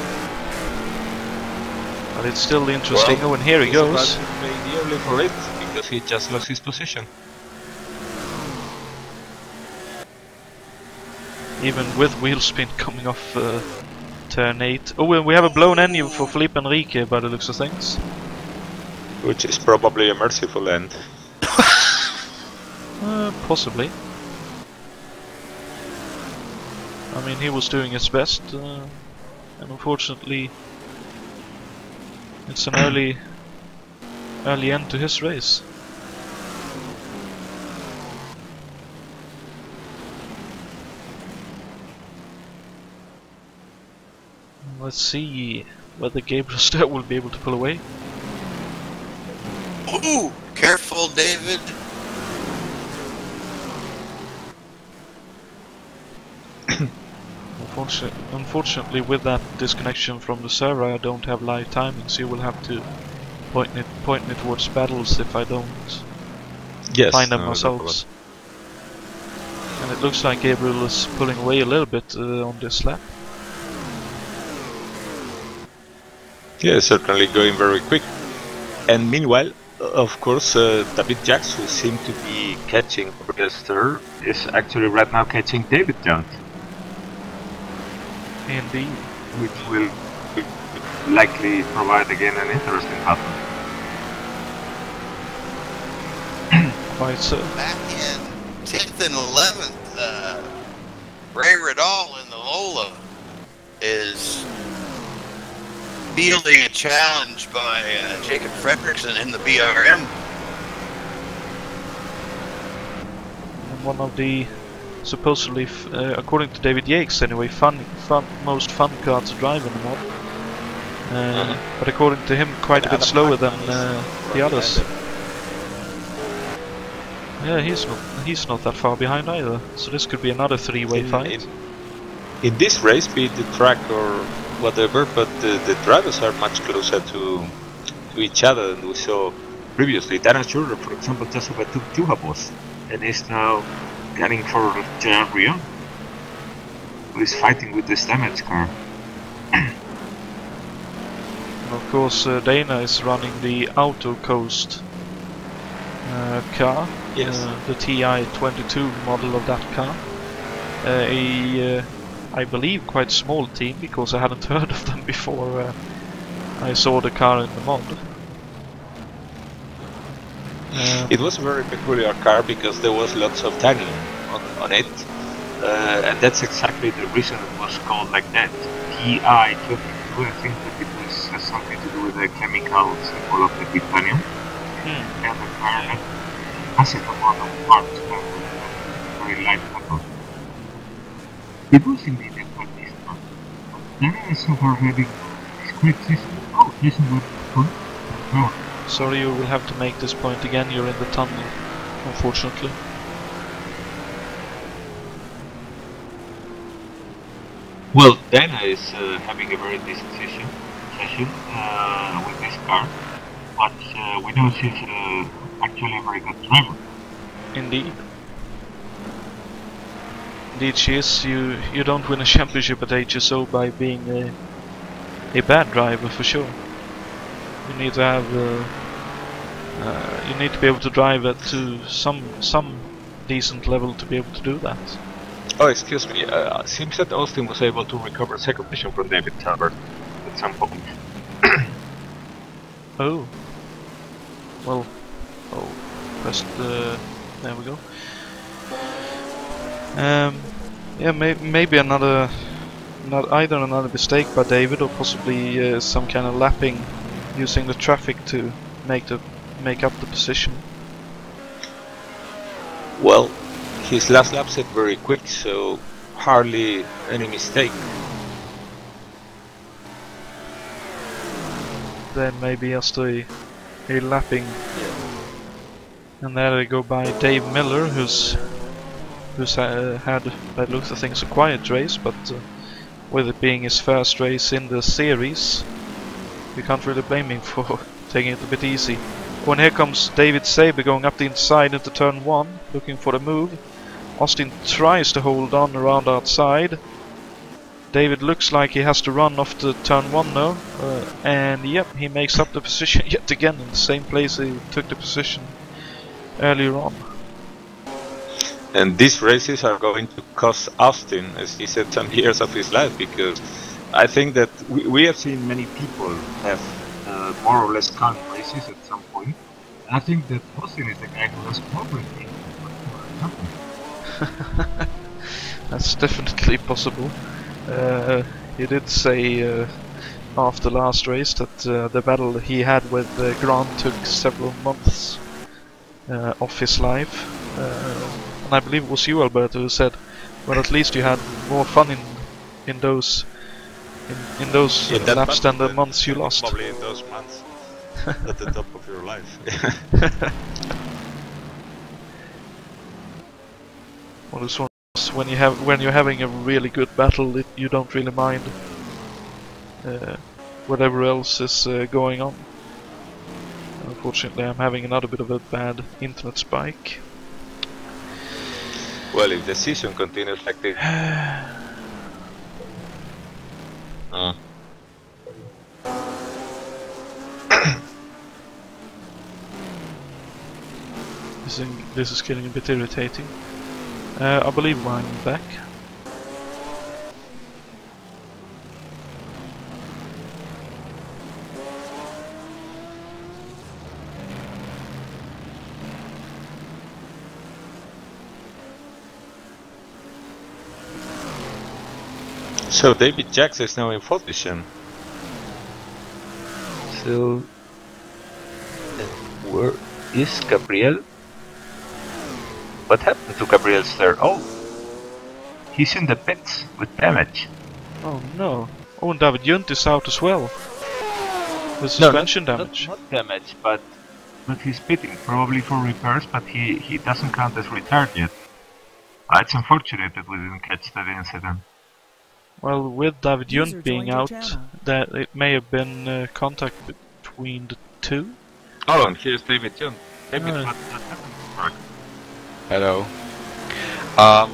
Speaker 1: But it's still interesting.
Speaker 2: Well,
Speaker 1: oh, and here he goes.
Speaker 2: Maybe early for it, because he just lost his position.
Speaker 1: Even with wheel spin coming off turn 8. Oh, and we have a blown engine for Felipe Enrique by the looks of things.
Speaker 2: Which is probably a merciful end.
Speaker 1: Possibly. I mean, he was doing his best, and unfortunately it's an early end to his race. Let's see whether Gabriel Starr will be able to pull away.
Speaker 7: Ooh, careful, David.
Speaker 1: Unfortunately, with that disconnection from the server, I don't have live timing, so you will have to point me towards battles if I don't find them myself. And it looks like Gabriel is pulling away a little bit on this lap.
Speaker 2: Yeah, certainly going very quick. And meanwhile, of course, David Jacks, who seemed to be catching Gabriel Starr, is actually right now catching David Young.
Speaker 1: Indeed.
Speaker 2: Which will likely provide again an interesting battle.
Speaker 1: Quite so.
Speaker 7: Back in 10th and 11th, Ray Riddall in the Lola is fielding a challenge by Jacob Fredrickson in the BRM.
Speaker 1: And one of the supposedly, according to David Yates anyway, most fun car to drive in the mod. But according to him, quite a bit slower than the others. Yeah, he's not that far behind either. So this could be another three-way fight.
Speaker 2: In this race, be it the track or whatever, but the drivers are much closer to each other than we saw previously. Dana Schurer, for example, just overtook Juhabos and is now gunning for Gerard Rion, who is fighting with this damaged car.
Speaker 1: And of course, Dana is running the Auto Coast car, the TI-22 model of that car. I believe quite small team, because I hadn't heard of them before I saw the car in the mod.
Speaker 2: It was a very peculiar car because there was lots of tagging on it, and that's exactly the reason it was called like that. TI-22, I think that it has something to do with the chemical symbol of the titanium. And the car had a massive amount of parts, very light metal. It was indeed a quite decent car. Then I saw her having this great system. Oh, listen what
Speaker 1: Sorry, you will have to make this point again. You're in the tunnel, unfortunately.
Speaker 5: Well, Dana is having a very decent session with this car, but we know she's actually a very good driver.
Speaker 1: Indeed. Indeed she is. You don't win a championship at HSO by being a bad driver, for sure. You need to have you need to be able to drive at to some decent level to be able to do that.
Speaker 2: Oh, excuse me. Seems that Austin was able to recover second position from David Talbert at some point.
Speaker 1: Oh. Well. Oh. Pressed the. There we go. Yeah, maybe another. Not either another mistake by David or possibly some kind of lapping, using the traffic to make up the position.
Speaker 2: Well, his last lap set very quick, so hardly any mistake.
Speaker 1: Then maybe just a lapping. And there they go by Dave Miller, who's had, by the looks of things, a quiet race, but with it being his first race in the series, you can't really blame him for taking it a bit easy. Oh, and here comes David Saber going up the inside into turn 1, looking for the move. Austin tries to hold on around outside. David looks like he has to run off the turn 1 now, and yep, he makes up the position yet again in the same place he took the position earlier on.
Speaker 2: And these races are going to cost Austin, as he said, some years of his life, because I think that we have seen many people have more or less calm races at some point. I think that Austin is the guy who has probably been
Speaker 1: That's definitely possible. He did say after last race that the battle he had with Grant took several months off his life. And I believe it was you, Alberto, who said, well, at least you had more fun in those laps than the months you lost.
Speaker 2: Probably in those months at the top of your life.
Speaker 1: Well, this one, when you're having a really good battle, you don't really mind whatever else is going on. Unfortunately, I'm having another bit of a bad internet spike.
Speaker 2: Well, if the season continues like this...
Speaker 1: This is getting a bit irritating. I believe I'm back.
Speaker 2: So David Jackson is now in 4th position. So where is Gabriel? What happened to Gabriel's third? Oh, he's in the pits with damage.
Speaker 1: Oh no! Oh, and David Junt is out as well. The suspension damage.
Speaker 5: Not damage, but he's pitting, probably for repairs, but he doesn't count as retired yet. It's unfortunate that we didn't catch that incident.
Speaker 1: Well, with David Junt being out, that it may have been contact between the two.
Speaker 2: Oh, and here's David Junt.
Speaker 5: David, what happened?
Speaker 9: Hello. I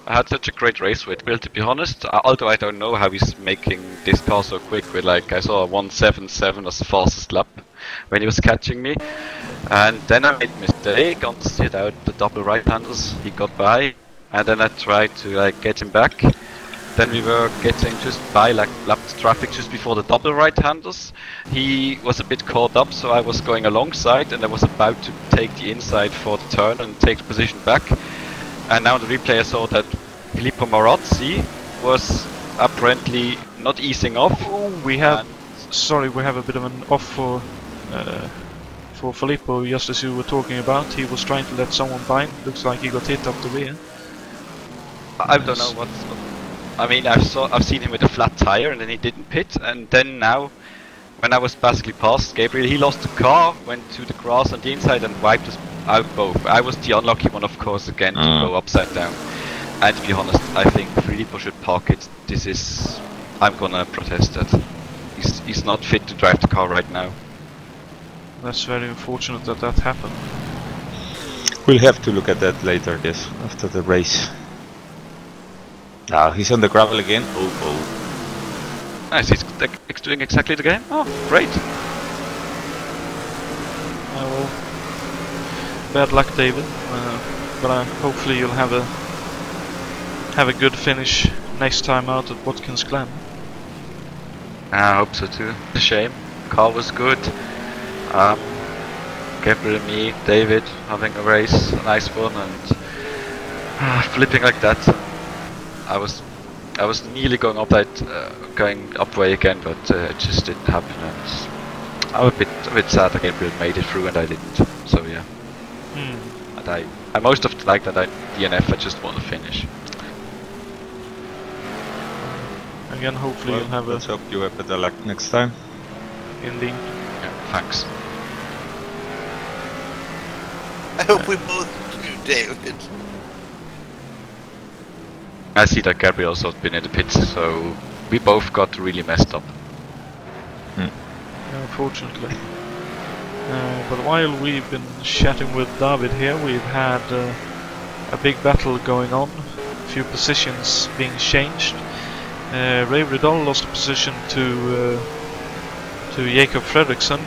Speaker 9: had such a great race with Will, to be honest. Although I don't know how he's making this car so quick. With like I saw 177 as the fastest lap when he was catching me, and then I made a mistake on sit out the double right-handers. He got by, and then I tried to like get him back. Then we were getting just by, like lapped traffic just before the double right-handers. He was a bit caught up, so I was going alongside, and I was about to take the inside for the turn and take the position back. And now the replay I saw that Filippo Marazzi was apparently not easing off.
Speaker 1: Oh, we have a bit of an off for Filippo, just as you were talking about. He was trying to let someone bind. Looks like he got hit up the rear.
Speaker 9: I don't know what's. I mean, I've seen him with a flat tire, and then he didn't pit, and then now, when I was basically past Gabriel, he lost the car, went to the grass on the inside and wiped us out both. I was the unlucky one, of course, again to go upside down. And to be honest, I think Filippo should park it. This is... I'm gonna protest that. He's not fit to drive the car right now.
Speaker 1: That's very unfortunate that that happened.
Speaker 2: We'll have to look at that later, yes, after the race. Now he's on the gravel again. Oh.
Speaker 9: Nice, he's doing exactly the game. Oh, great.
Speaker 1: Well, bad luck, David. But hopefully you'll have a good finish next time out at Watkins Glen.
Speaker 9: I hope so too. A shame. Car was good. Gabriel and me, David, having a race, a nice one, and flipping like that. I was nearly going upway again, but it just didn't happen. And I'm a bit sad that Gabriel made it through and I didn't. So yeah. And I most of the like that DNF. I just want to finish.
Speaker 1: Again, hopefully you'll have
Speaker 2: let's hope you have better luck next time.
Speaker 1: Indeed.
Speaker 9: Yeah, thanks.
Speaker 7: I hope we both do, David.
Speaker 9: I see that Gabriel also has been in the pits, so we both got really messed up.
Speaker 1: Unfortunately. But while we've been chatting with David here, we've had a big battle going on, a few positions being changed. Ray Riddell lost a position to Jacob Fredriksson,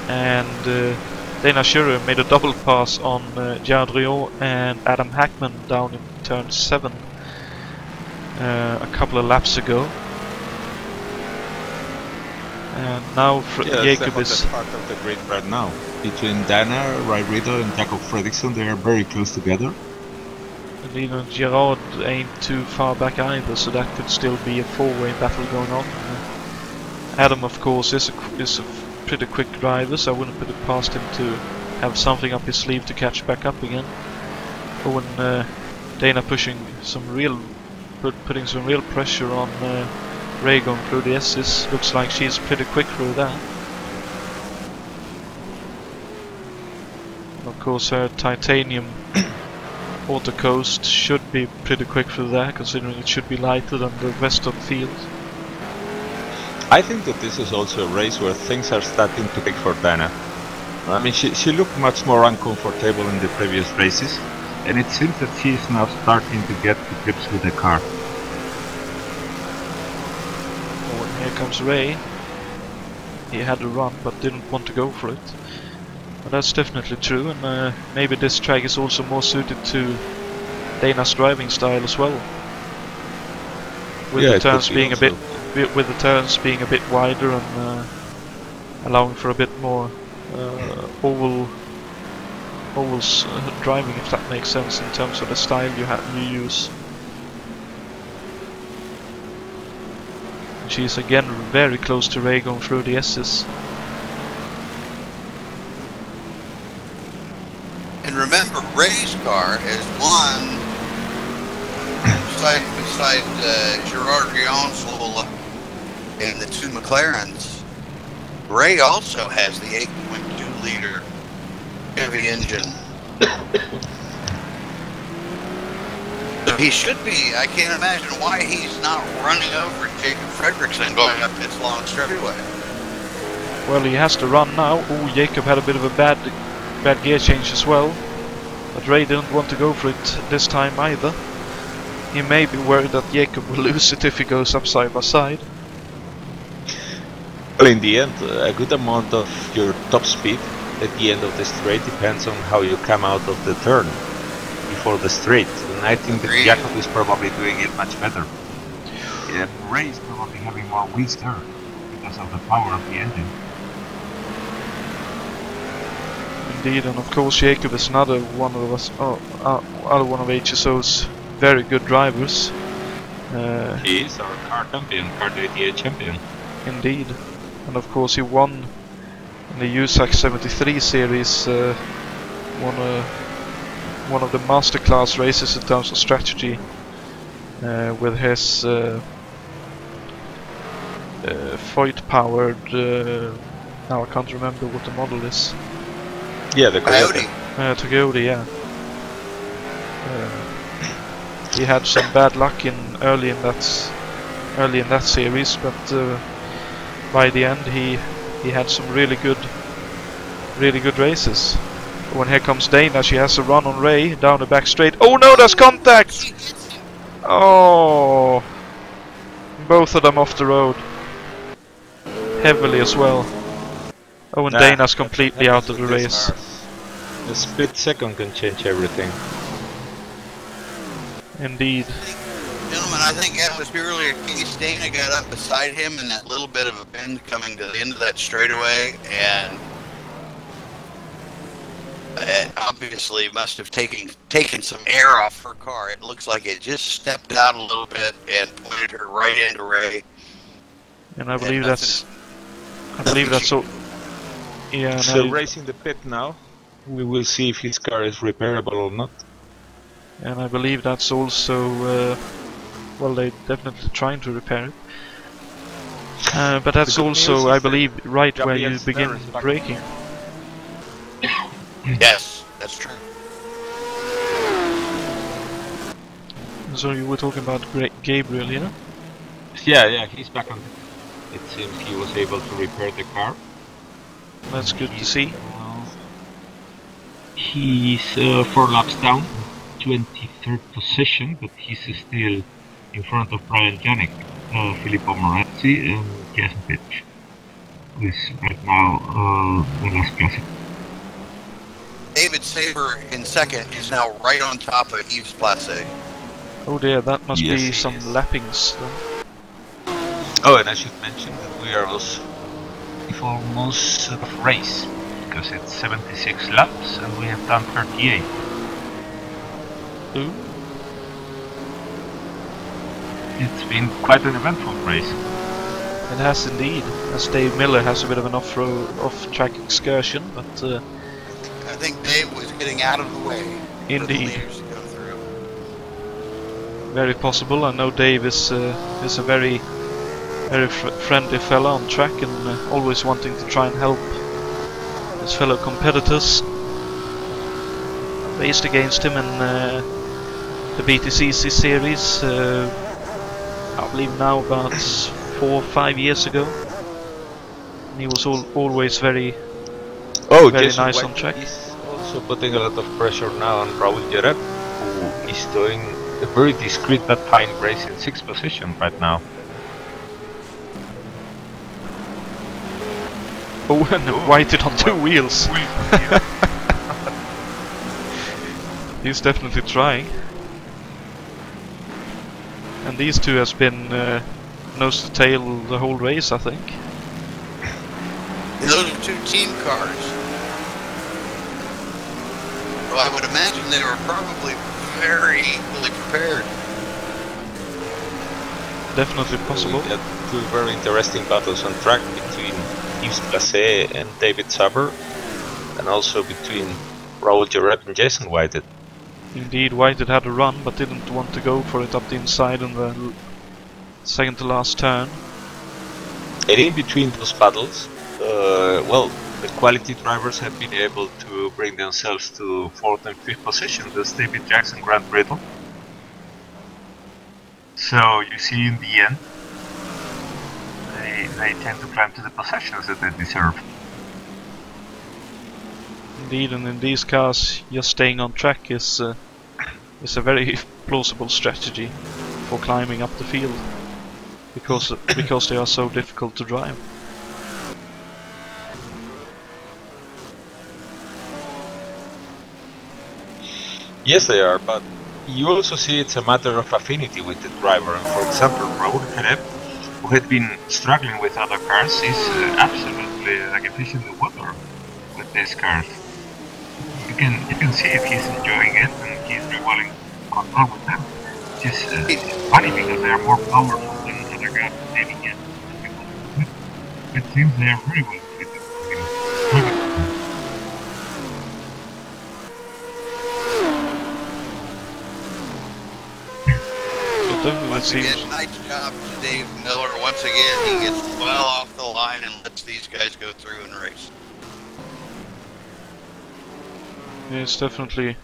Speaker 1: and Dana Schurrer made a double pass on Gerard Riot and Adam Hackman down in turn 7 a couple of laps ago. And now Jacob is
Speaker 2: part of the grid right now. Between Dana, Ray Riddell and Jacob Fredriksson, they are very close together.
Speaker 1: And even Gerard ain't too far back either, so that could still be a four-way battle going on. Adam, of course, is a pretty quick driver, so I wouldn't put it past him to have something up his sleeve to catch back up again. But when Dana putting some real pressure on Ray going through the S's, looks like she's pretty quick through that. And of course, her titanium Auto Coast should be pretty quick through that, considering it should be lighter than the rest of the field.
Speaker 2: I think that this is also a race where things are starting to click for Dana. I mean, she looked much more uncomfortable in the previous races, and it seems that she is now starting to get to grips with the car.
Speaker 1: Oh, and here comes Ray. He had a run, but didn't want to go for it. But that's definitely true, and maybe this track is also more suited to Dana's driving style as well. With the turns being a bit wider and allowing for a bit more ovals driving, if that makes sense in terms of the style you use. And she's again very close to Ray going through the S's.
Speaker 7: And remember, Ray's car is one beside Gerard Rion's in the two McLarens. Ray also has the 8.2 liter heavy engine. So he should be. I can't imagine why he's not running over Jacob Fredriksson going up this long straightaway.
Speaker 1: Well, he has to run now. Oh, Jacob had a bit of a bad gear change as well. But Ray didn't want to go for it this time either. He may be worried that Jacob will lose it if he goes up side by side.
Speaker 2: Well, in the end, a good amount of your top speed at the end of the straight depends on how you come out of the turn before the straight. And I think that Jacob is probably doing it much better. Yeah, Ray is probably having more wheels there because of the power of the engine.
Speaker 1: Indeed, and of course Jacob is another one of us, other one of HSO's very good drivers.
Speaker 2: He is our car champion, car 88 champion.
Speaker 1: Indeed, and of course he won in the USAC 73 series, one of the masterclass races in terms of strategy, with his Voigt-powered Now I can't remember what the model is.
Speaker 2: Yeah, the
Speaker 7: Coyote.
Speaker 1: Coyote, yeah. He had some bad luck early in that series, but by the end he had some really good races. When here comes Dana, she has a run on Ray down the back straight. Oh no, there's contact! Oh, both of them off the road, heavily as well. Oh, and Dana's completely out of the race.
Speaker 2: A split second can change everything.
Speaker 1: Indeed.
Speaker 7: Gentlemen, I think that was purely a case. Dana got up beside him in that little bit of a bend coming to the end of that straightaway, and it obviously must have taken some air off her car. It looks like it just stepped out a little bit and pointed her right into Ray.
Speaker 1: And I believe that's all. Yeah.
Speaker 2: So racing the pit now. We will see if his car is repairable or not.
Speaker 1: And I believe that's also, well, they're definitely trying to repair it. But that's also, I believe, right where you begin braking.
Speaker 7: Yes, that's true.
Speaker 1: So you were talking about Gabriel, yeah?
Speaker 5: Yeah, he's back on. It seems he was able to repair the car.
Speaker 1: That's good to see.
Speaker 5: He's 4 laps down, 23rd position, but he's still in front of Brian Janik, Filippo Morazzi, and Jason Pitch, who is right now the last classic.
Speaker 7: David Saber in second is now right on top of Yves Placé.
Speaker 1: Oh dear, that must be some lappings then.
Speaker 5: Oh, and I should mention that we are also almost out of race, because it's 76 laps and we have done 38.
Speaker 1: Ooh.
Speaker 5: It's been quite an eventful race.
Speaker 1: It has indeed, as Dave Miller has a bit of an off-track excursion, but
Speaker 7: I think Dave was getting out of the way.
Speaker 1: Indeed.
Speaker 7: For the leaders to go through.
Speaker 1: Very possible. I know Dave is a very friendly fella on track and always wanting to try and help his fellow competitors. Raced against him in the BTCC series, I believe now about 4 or 5 years ago. And he was always very nice on track.
Speaker 2: He's also putting a lot of pressure now on Raul Jereb, who is doing a very discreet but fine race in 6th position right now.
Speaker 1: Oh, and whited on 2 wheels. He's definitely trying. And these two has been nose to tail the whole race, I think.
Speaker 7: Those are 2 team cars. Well, I would imagine they were probably very equally prepared.
Speaker 1: Definitely possible.
Speaker 2: We had 2 very interesting battles on track between Yves Placé and David Saber, and also between Raul Jereb and Jason Whited.
Speaker 1: Indeed, Whited had a run but didn't want to go for it up the inside in the second to last turn.
Speaker 2: And in between those battles, well, the quality drivers have been able to bring themselves to 4th and 5th position. That's David Jackson, Grant Brittle.
Speaker 5: So you see, in the end, they tend to climb to the positions that they deserve.
Speaker 1: Indeed, and in these cars, just staying on track is a very plausible strategy for climbing up the field, because they are so difficult to drive.
Speaker 2: Yes, they are, but you also see it's a matter of affinity with the driver. And for example, Raul Jereb, who had been struggling with other cars, is absolutely like a fish in the water with these cars. You can see if he's enjoying it and he's really willing to control with them. It's just funny because they are more powerful than other guys maybe yet. It seems they are very well fitted.
Speaker 7: Once again, nice job to Dave Miller. Once again, he gets well off the line and lets these guys go through and race.
Speaker 1: Yeah, it's definitely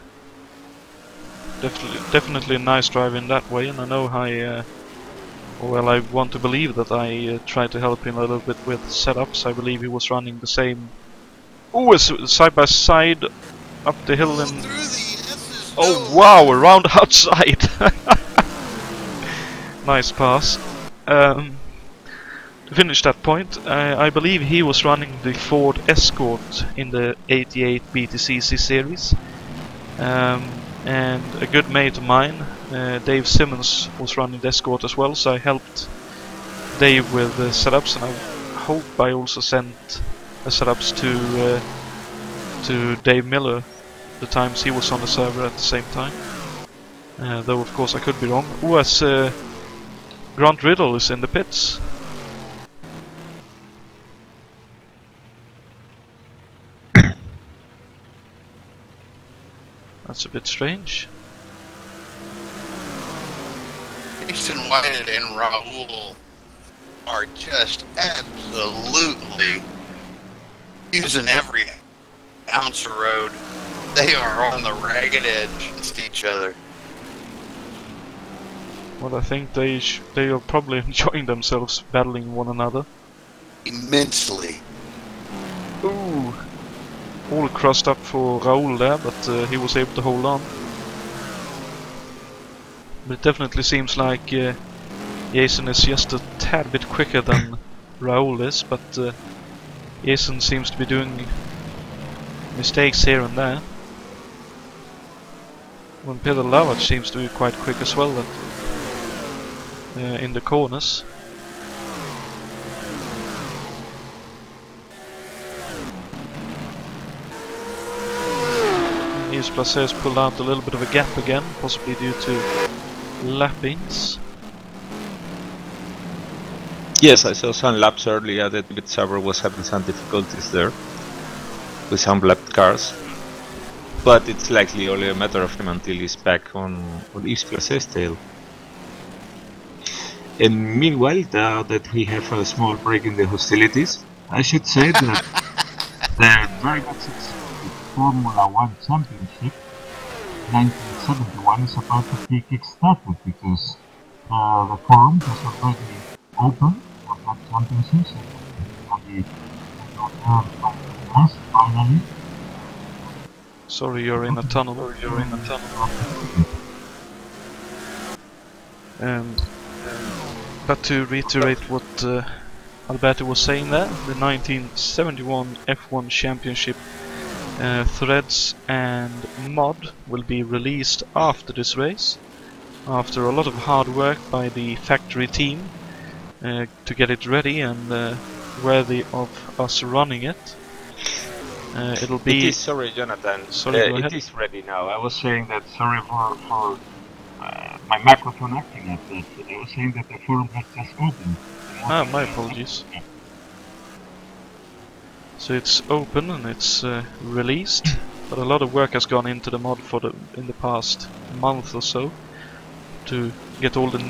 Speaker 1: a nice drive in that way, and I know I want to believe that I tried to help him a little bit with setups. I believe he was running the same. Oh, side by side up the hill and. Oh wow! Around outside. Nice pass. To finish that point, I believe he was running the Ford Escort in the 88 BTCC series. And a good mate of mine, Dave Simmons, was running the Escort as well, so I helped Dave with the setups, and I hope I also sent the setups to Dave Miller the times he was on the server at the same time. Though of course I could be wrong. As Grant Riddle is in the pits. That's a bit strange.
Speaker 7: Jason White and Raul are just absolutely using every ounce of road. They are on the ragged edge against each other.
Speaker 1: Well, I think they are probably enjoying themselves battling one another.
Speaker 7: Immensely.
Speaker 1: Ooh. All crossed up for Raul there, but he was able to hold on. But it definitely seems like Jason is just a tad bit quicker than Raul is, but Jason seems to be doing mistakes here and there. When Peter Lavach seems to be quite quick as well in the corners. Yves Placez pulled out a little bit of a gap again, possibly due to lappings.
Speaker 2: Yes, I saw some laps earlier that Bitsaber was having some difficulties there with some lapped cars. But it's likely only a matter of time until he's back on Yves Placez's tail. And meanwhile, now that we have a small break in the hostilities, I should say that the Drivers Formula 1 Championship 1971 is about to be kick-started because the forum has already opened for that championship, so finally.
Speaker 1: Sorry, you're in a tunnel. But to reiterate what Alberto was saying there, the 1971 F1 Championship threads and mod will be released after this race, after a lot of hard work by the factory team to get it ready and worthy of us running it. It'll be.
Speaker 2: It is, sorry, Jonathan.
Speaker 1: Sorry,
Speaker 2: it is ready now. I was saying that. Sorry for my microphone acting up. I was saying that the forum has just opened.
Speaker 1: My apologies. So it's open and it's released, but a lot of work has gone into the mod in the past month or so to get all the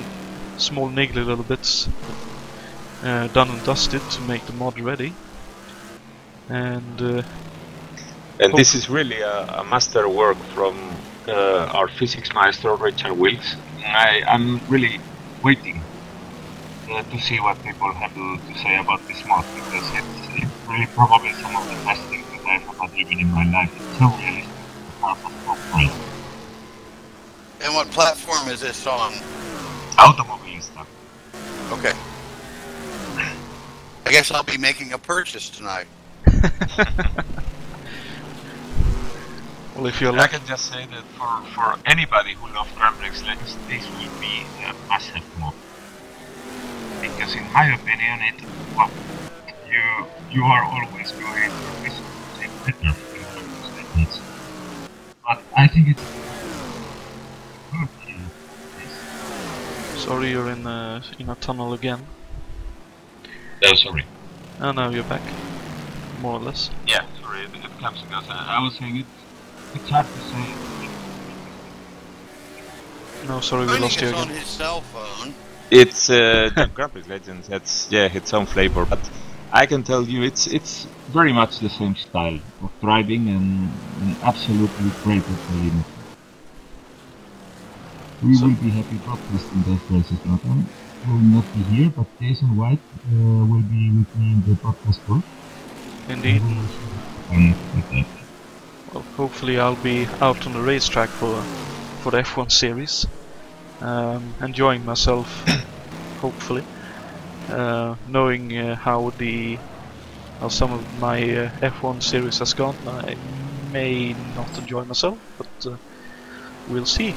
Speaker 1: small niggly little bits done and dusted to make the mod ready. And
Speaker 2: this is really a master work from our physics maestro Richard Wilkes. I'm really waiting to see what people have to say about this mod, because it's really probably some of the best things that I've ever driven in my life. It's so realistic.
Speaker 7: And what platform is this on?
Speaker 2: Automobilista.
Speaker 7: Okay. I guess I'll be making a purchase tonight.
Speaker 1: Well, if you're
Speaker 2: I can just say that for anybody who loves Grand Prix Legends, this will be a massive mod. Because in my opinion, you are always going to risk better in Legends. But I think it's good.
Speaker 1: Sorry, you're in a tunnel again.
Speaker 2: Oh, sorry.
Speaker 1: Oh, now you're back, more or less.
Speaker 2: Yeah, sorry, it comes because I was saying it's hard to say.
Speaker 1: No, sorry, we lost you
Speaker 7: on
Speaker 1: again.
Speaker 7: his cell phone.
Speaker 2: It's Grand Prix Legends. That's its own flavor. But
Speaker 5: I can tell you it's very much the same style of driving and absolutely great at the limit. We will be happy broadcasting those races. Jonatan will not be here, but Jason White will be with me in the broadcast group.
Speaker 1: Indeed.
Speaker 5: With that.
Speaker 1: Well, hopefully I'll be out on the racetrack for the F1 series, enjoying myself. Hopefully, knowing how some of my F1 series has gone, I may not enjoy myself, but we'll see.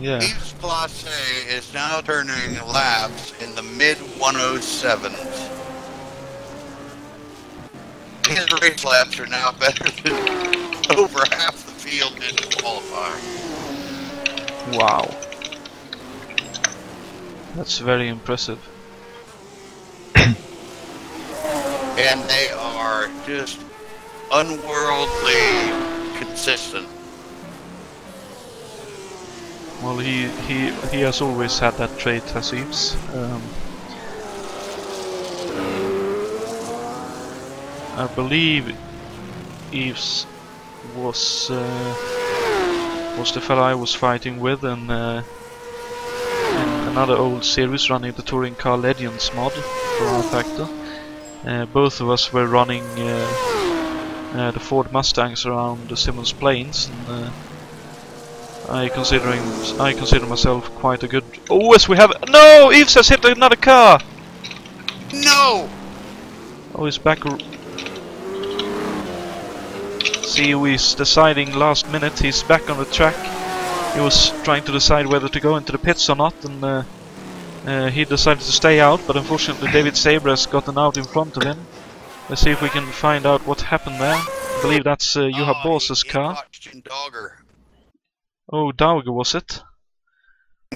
Speaker 1: Yeah.
Speaker 7: Yves Place is now turning laps in the mid 107s. His race laps are now better than over half the field in qualifying.
Speaker 1: Wow. That's very impressive.
Speaker 7: And they are just unworldly consistent.
Speaker 1: Well, he has always had that trait, has Yves. I believe Yves was the fella I was fighting with in another old series running the touring car Legends mod for our factor. Both of us were running the Ford Mustangs around the Simmons Plains, and I consider myself quite a good. Oh, yes, we have. No, Yves has hit another car.
Speaker 7: No.
Speaker 1: Oh, he's back. See who he's deciding last minute. He's back on the track. He was trying to decide whether to go into the pits or not, and he decided to stay out. But unfortunately, David Sabre has gotten out in front of him. Let's see if we can find out what happened there. I believe that's Juha Bors's car. Oh, Dauger was it?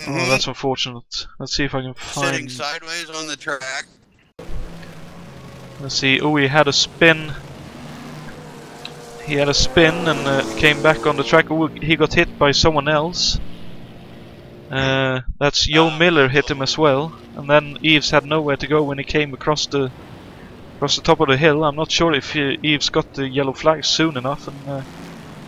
Speaker 1: Oh, that's unfortunate. Let's see if I can find.
Speaker 7: Sitting sideways on the track.
Speaker 1: Let's see. Oh, he had a spin. He had a spin and came back on the track. Oh, he got hit by someone else. That's Joe Miller hit him as well. And then Yves had nowhere to go when he came across the top of the hill. I'm not sure if Yves got the yellow flag soon enough, and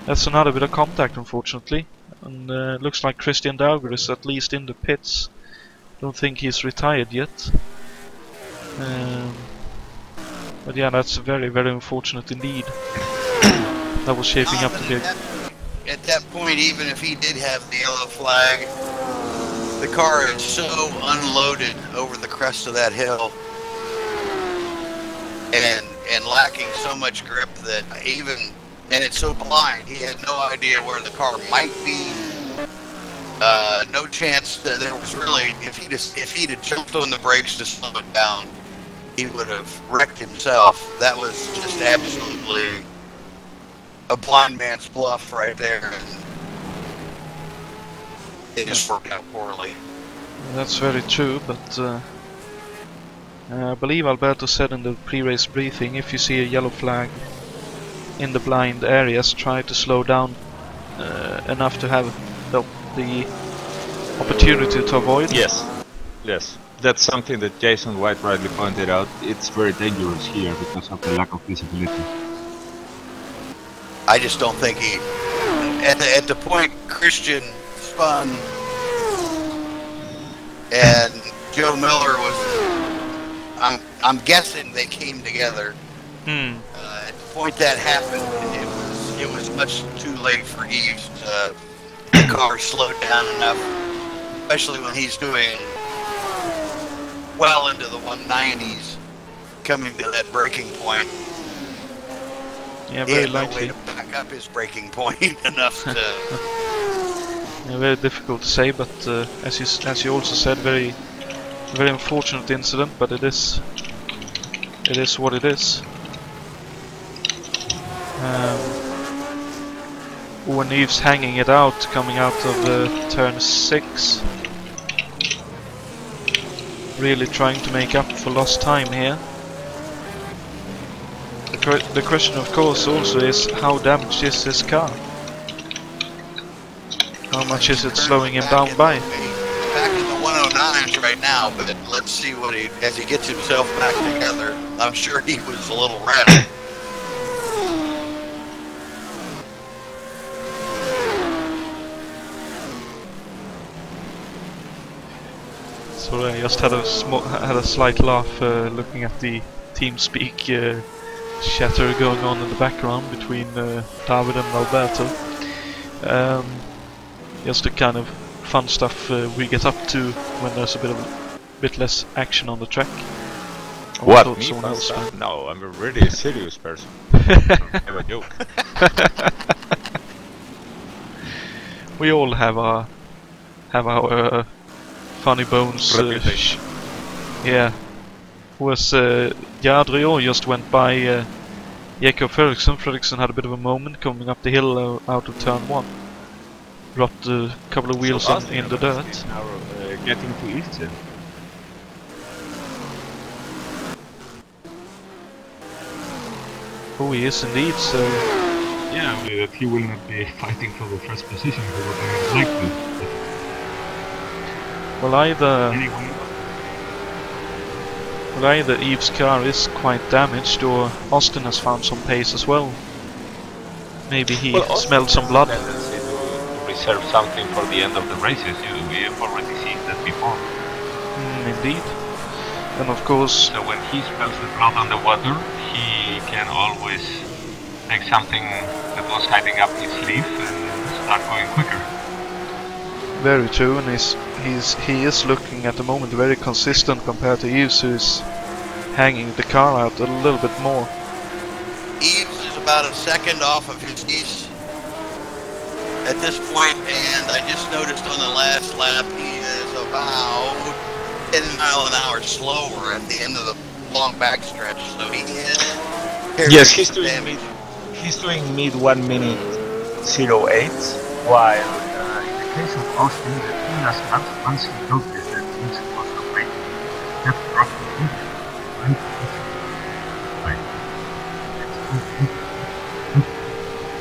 Speaker 1: that's another bit of contact, unfortunately. And looks like Christian Dauger is at least in the pits. Don't think he's retired yet. But yeah, that's very, very unfortunate indeed. That was shaping up to be.
Speaker 7: At that point, even if he did have the yellow flag, the car is so unloaded over the crest of that hill and lacking so much grip that and it's so blind, he had no idea where the car might be. No chance that there was really, if he'd have jumped on the brakes to slow it down, he would have wrecked himself. That was just absolutely a blind man's bluff right there, and it just worked out poorly.
Speaker 1: That's very true, but I believe Alberto said in the pre-race briefing, if you see a yellow flag in the blind areas, try to slow down enough to have the opportunity to avoid.
Speaker 2: Yes, yes. That's something that Jason White rightly pointed out. It's very dangerous here because of the lack of visibility.
Speaker 7: I just don't think he, at the point Christian spun and Joe Miller was, I'm guessing they came together. At the point that happened, it was much too late for Yves to the car slowed down enough, especially when he's doing well into the 190s, coming to that braking point.
Speaker 1: Yeah,
Speaker 7: he
Speaker 1: very
Speaker 7: had no
Speaker 1: likely.
Speaker 7: way to back up his braking point enough to.
Speaker 1: Yeah, very difficult to say, but as you also said, very unfortunate incident. But it is what it is. When Yves hanging it out, coming out of turn 6, really trying to make up for lost time here. the question, of course, also is how damaged is this car? How much is it slowing him down by?
Speaker 7: Back in the 109s right now, but let's see what as he gets himself back together. I'm sure he was a little rattled.
Speaker 1: So I just had a slight laugh looking at the TeamSpeak chatter going on in the background between David and Alberto. Just the kind of fun stuff we get up to when there's a bit less action on the track.
Speaker 2: What?
Speaker 1: Me?
Speaker 2: Someone else no, I'm a really serious person. Have a joke.
Speaker 1: We all have our funny bones. Yeah. Was Jadrio just went by Jakob Fredriksson. Fredriksson had a bit of a moment coming up the hill out of turn 1. Dropped a couple of wheels in the dirt.
Speaker 5: Now, getting to Easton.
Speaker 1: Oh, he is indeed, so...
Speaker 5: Yeah, that he will not be fighting for the first position, he would like to.
Speaker 1: Well, either Eve's car is quite damaged, or Austin has found some pace as well. Maybe he smelled some blood.
Speaker 5: Reserve something for the end of the races. We have already seen that before.
Speaker 1: Indeed. And of course...
Speaker 5: So when he smells the blood on the water, he can always take something that was hiding up his sleeve and start going quicker.
Speaker 1: Very true, and he is looking at the moment very consistent compared to Eves, who is hanging the car out a little bit more.
Speaker 7: Eves is about a second off of his east at this point, and I just noticed on the last lap he is about 10 miles an hour slower at the end of the long backstretch, so he is...
Speaker 2: Yes, he's doing mid 1 minute 08, while in the case of Austin, the thing last month, once he noticed that things was great, kept dropping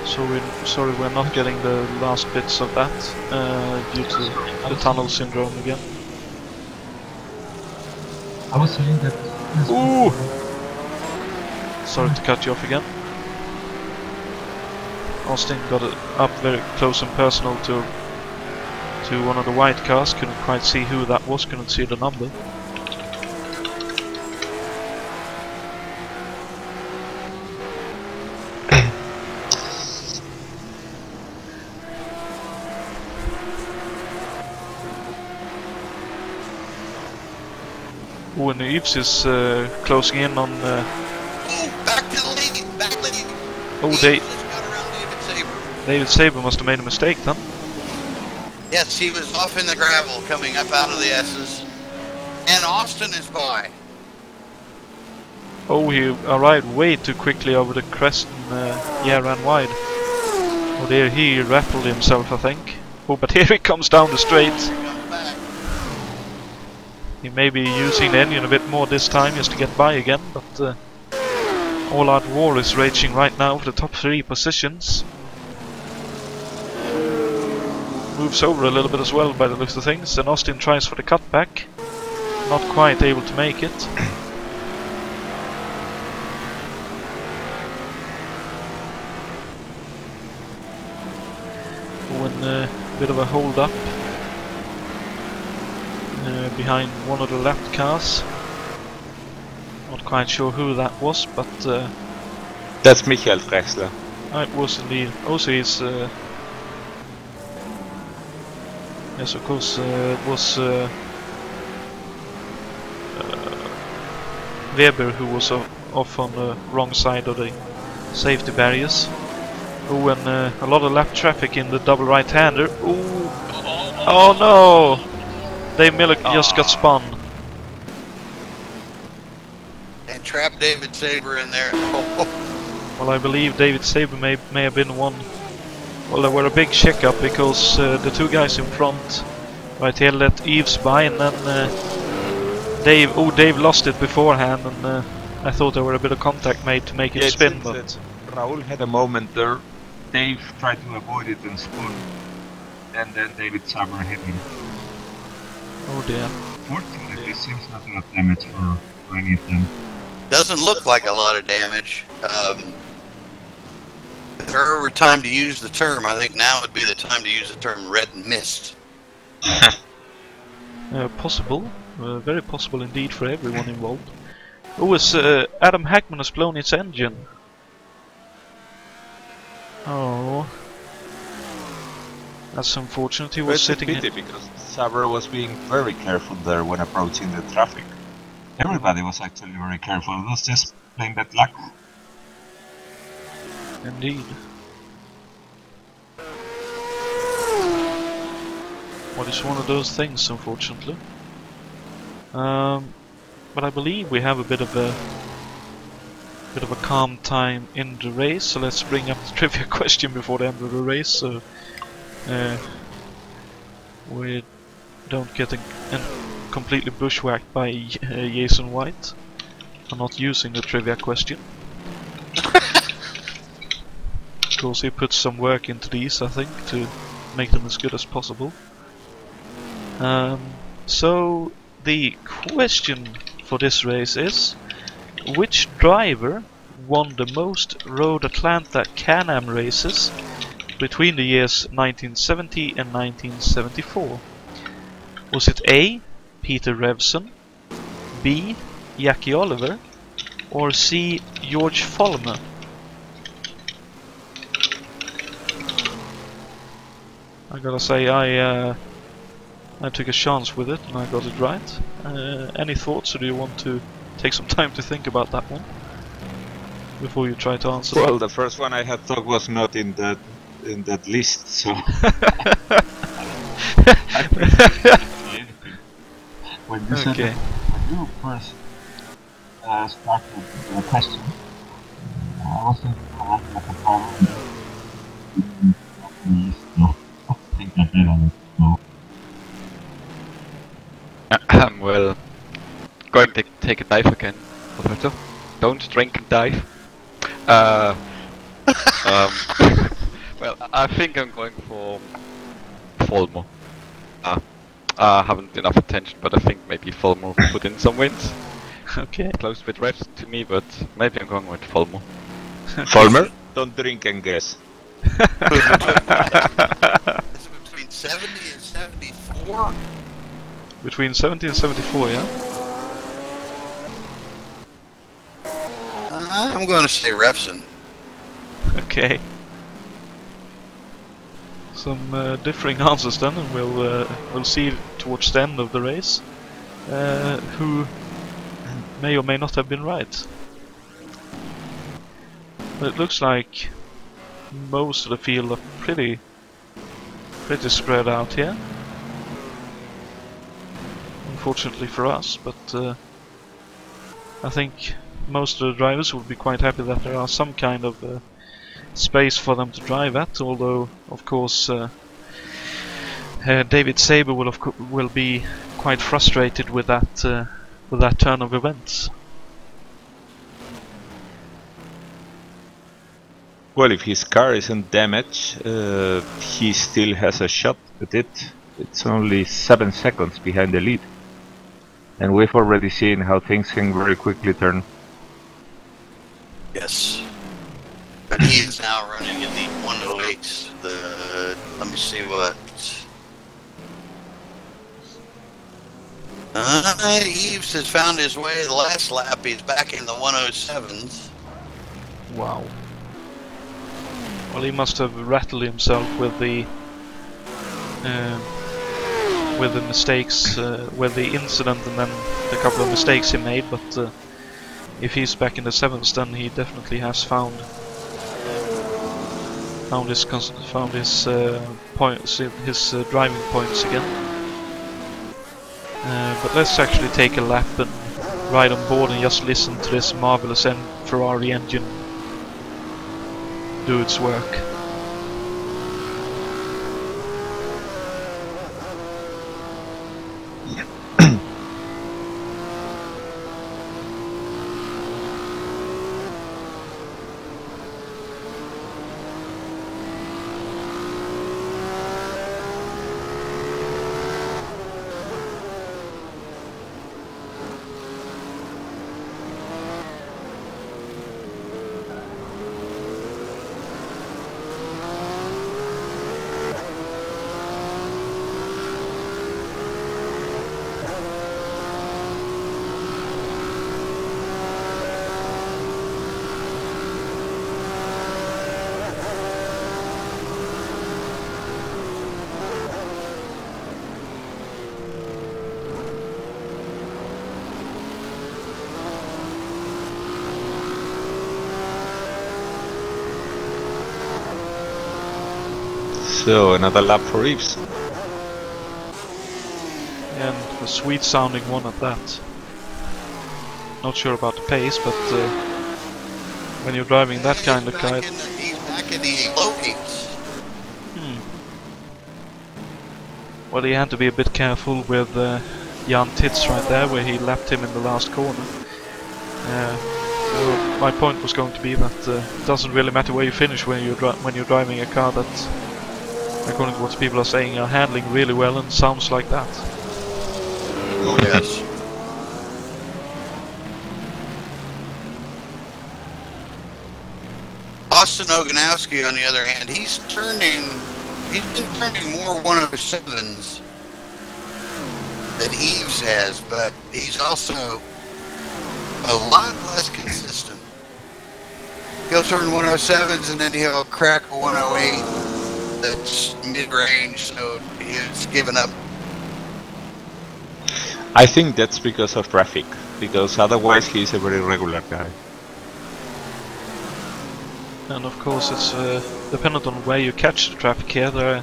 Speaker 1: So sorry, we're not getting the last bits of that due to the tunnel syndrome again.
Speaker 5: I was saying that...
Speaker 1: Ooh! Sorry to cut you off again. Austin got it up very close and personal to one of the white cars. Couldn't quite see who that was, couldn't see the number. Oh, and Eves is closing in on...
Speaker 7: back to the lead! Back to the lead!
Speaker 1: Oh, David Saber must have made a mistake then.
Speaker 7: Yes, he was off in the gravel coming up out of the S's. And Austin is by.
Speaker 1: Oh, he arrived way too quickly over the crest and ran wide. Oh dear, he rattled himself, I think. Oh, but here he comes down the straight. He may be using the engine a bit more this time just to get by again, but All Out War is raging right now for the top 3 positions. Moves over a little bit as well by the looks of things, and Austin tries for the cutback. Not quite able to make it. When a bit of a hold up behind one of the left cars. Not quite sure who that was, but
Speaker 2: that's Michael Drexler.
Speaker 1: It was indeed. Also, he's yes, of course, it was Weber who was off on the wrong side of the safety barriers. Oh, and a lot of lap traffic in the double right-hander. Ooh. Oh no! Dave Miller just got spun.
Speaker 7: And trapped David Saber in there.
Speaker 1: Well, I believe David Saber may have been one. Well, there were a big shake-up because the 2 guys in front right here let Eves by, and then Dave lost it beforehand, and I thought there were a bit of contact made to make it
Speaker 2: Yeah,
Speaker 1: spin,
Speaker 2: seems
Speaker 1: but
Speaker 2: that Raul had a moment there. Dave tried to avoid it and spun, and then David Summer hit him.
Speaker 1: oh dear.
Speaker 5: Fortunately, it seems not a lot of damage for any of them.
Speaker 7: Doesn't look like a lot of damage. If there were time to use the term, I think now would be the time to use the term red mist.
Speaker 1: Possible. Very possible indeed for everyone involved. Oh, Adam Hackman has blown its engine. Oh. That's unfortunate. He was
Speaker 2: It's a
Speaker 1: sitting
Speaker 2: pity because Saber was being very careful there when approaching the traffic.
Speaker 5: Everybody was actually very careful. It was just plain bad luck.
Speaker 1: Indeed. Well, it's one of those things, unfortunately. But I believe we have a bit of a calm time in the race, so let's bring up the trivia question before the end of the race, so we don't get completely bushwhacked by Jason White for not using the trivia question. Of course, he puts some work into these, I think, to make them as good as possible. So the question for this race is: which driver won the most Road Atlanta Can-Am races between the years 1970 and 1974? Was it A. Peter Revson, B. Jackie Oliver, or C. George Follmer? I gotta say, I took a chance with it and I got it right. Any thoughts, or do you want to take some time to think about that one before you try to answer?
Speaker 2: Well, the first one I had thought was not in that list, so.
Speaker 5: When you said that, when you first started the question, I was thinking about like a problem. No, I think I did on it. No.
Speaker 9: Well, going to take a dive again, Alberto. Don't drink and dive. Well, I think I'm going for Fulmer. I haven't enough attention, but I think maybe Fulmer will put in some wins.
Speaker 1: Okay.
Speaker 9: Close with refs to me, but maybe I'm going with Fulmer.
Speaker 2: Fulmer? Don't drink and guess.
Speaker 7: Is it between 70 and 74?
Speaker 1: Between 70 and 74, yeah?
Speaker 7: I'm going to say Refson.
Speaker 1: Okay. Some differing answers then, and we'll see towards the end of the race who may or may not have been right. But it looks like most of the field are pretty spread out here. Unfortunately for us, but I think most of the drivers will be quite happy that there are some kind of space for them to drive at, although of course David Saber will be quite frustrated with that turn of events.
Speaker 2: Well, if his car isn't damaged, he still has a shot at it. It's only 7 seconds behind the lead. And we've already seen how things can very quickly turn.
Speaker 7: Yes. But he is now running in the 108. Let me see what. Eves has found his way. The last lap, he's back in the 107s.
Speaker 1: Wow. Well, he must have rattled himself with the mistakes, with the incident, and then the couple of mistakes he made. But if he's back in the 7s, then he definitely has found his points, his driving points again. But let's actually take a lap and ride on board and just listen to this marvelous Ferrari engine do its work.
Speaker 2: So another lap for Eves.
Speaker 1: And a sweet sounding one at that. Not sure about the pace, but when you're driving that kind of car...
Speaker 7: He's back in the low heats.
Speaker 1: Well, he had to be a bit careful with Jan Tits right there, where he lapped him in the last corner. So my point was going to be that it doesn't really matter where you finish when you're driving a car that, according to what people are saying, are handling really well and sounds like that.
Speaker 7: Oh yes. Austin Oganowski, on the other hand, he's been turning more 107s than Eves has, but he's also a lot less consistent. He'll turn 107s and then he'll crack a 108 that's mid-range, so he's given up.
Speaker 2: I think that's because of traffic, because otherwise he's a very regular guy.
Speaker 1: And of course it's dependent on where you catch the traffic here,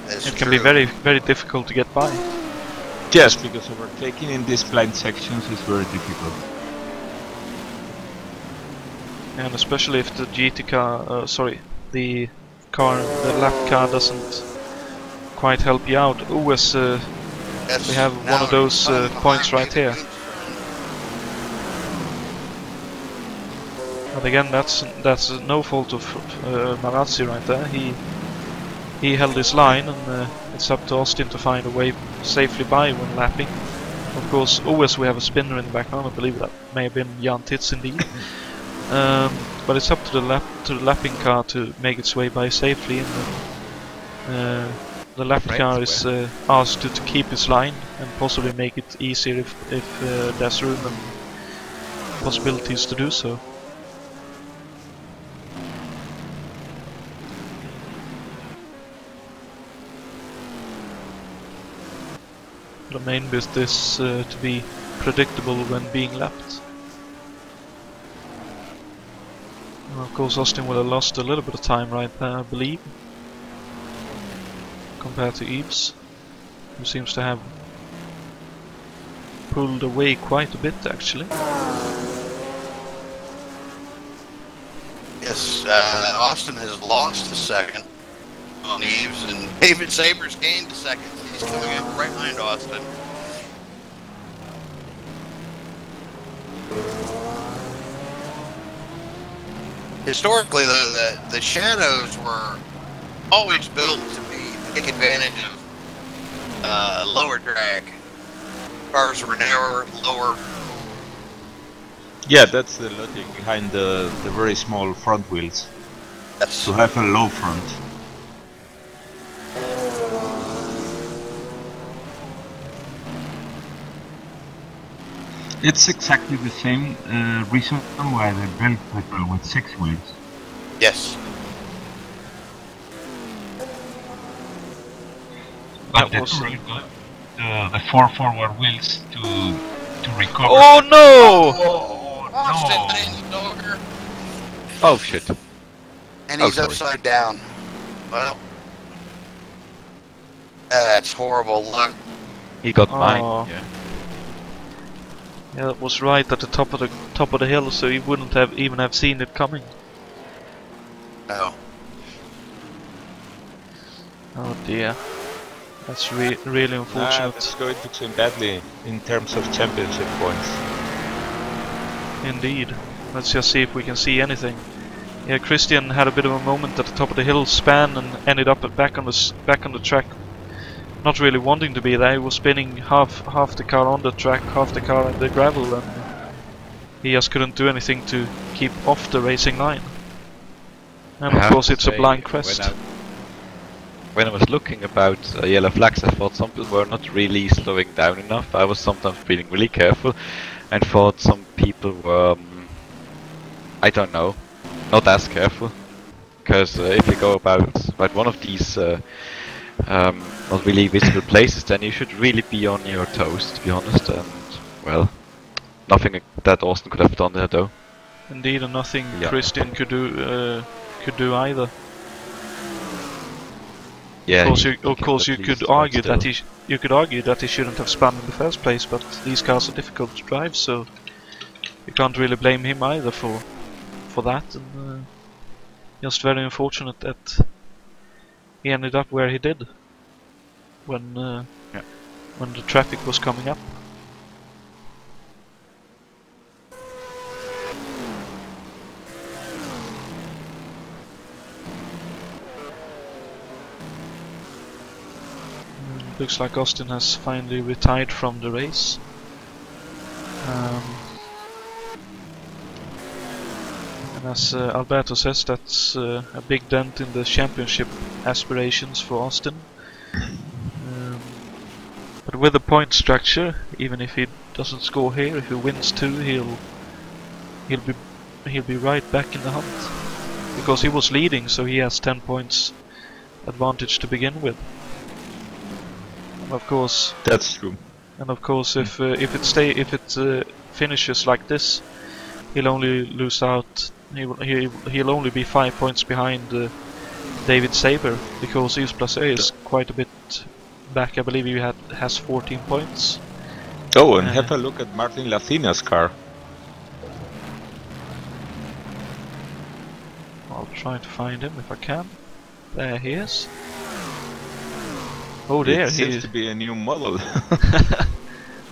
Speaker 1: it can be very, very difficult to get by.
Speaker 2: Yes, because overtaking in these blind sections is very difficult.
Speaker 1: And especially if the GT car, the lap car doesn't quite help you out. Always, we have one of those points right here. But again, that's no fault of Marazzi right there. He held his line, and it's up to Austin to find a way safely by when lapping. Of course, always we have a spinner in the background. I believe that may have been Jan Tits indeed. But it's up to the lapping car to make its way by safely, and the lap car is asked to keep its line and possibly make it easier if there's room and possibilities to do so. The main bit is to be predictable when being lapped. And of course Austin would have lost a little bit of time right there, I believe, compared to Eves, who seems to have pulled away quite a bit actually.
Speaker 7: Yes, Austin has lost a second on Eves, and David Sabers gained a second. He's coming up right behind Austin. Historically, the shadows were always built to take advantage of lower drag. Cars were narrower, lower.
Speaker 2: Yeah, that's the logic behind the very small front wheels.
Speaker 7: Yes.
Speaker 2: To have a low front. It's exactly the same reason why they built the with 6 wheels.
Speaker 7: Yes.
Speaker 5: But the 4 forward wheels to recover.
Speaker 1: Oh no!
Speaker 7: Oh, Austin no.
Speaker 9: Oh shit.
Speaker 7: And he's upside down. Well, that's horrible luck.
Speaker 9: He got mine.
Speaker 1: Yeah, that was right at the top of the hill, so he wouldn't have even have seen it coming.
Speaker 7: No.
Speaker 1: Oh dear, that's really unfortunate.
Speaker 2: That's going to turn badly in terms of championship points.
Speaker 1: Indeed. Let's just see if we can see anything. Yeah, Christian had a bit of a moment at the top of the hill, span, and ended up back on the track. Not really wanting to be there. He was spinning half the car on the track, half the car in the gravel, and he just couldn't do anything to keep off the racing line. And of course it's a blind crest.
Speaker 9: When I was looking about yellow flags, I thought some people were not really slowing down enough. I was sometimes being really careful and thought some people were, I don't know, not as careful. Because if you go about one of these not really visible places, then you should really be on your toes, to be honest, and well, nothing that Austin could have done there though.
Speaker 1: Indeed, and nothing Christian could do either.
Speaker 9: Yeah.
Speaker 1: Of course, you could argue that he shouldn't have spun in the first place, but these cars are difficult to drive, so you can't really blame him either for that. And just very unfortunate that he ended up where he did when the traffic was coming up. Looks like Austin has finally retired from the race. And as Alberto says, that's a big dent in the championship aspirations for Austin. But with the point structure, even if he doesn't score here, if he wins 2, he'll be right back in the hunt, because he was leading, so he has 10 points advantage to begin with. And of course,
Speaker 2: that's true.
Speaker 1: And of course, if it finishes like this, he'll only lose out. He'll only be 5 points behind David Saber, because Yves Place is quite a bit back. I believe he has 14 points.
Speaker 2: Oh, and have a look at Martin Lacina's car.
Speaker 1: I'll try to find him if I can. There he is. Oh dear,
Speaker 2: it seems to be a new model.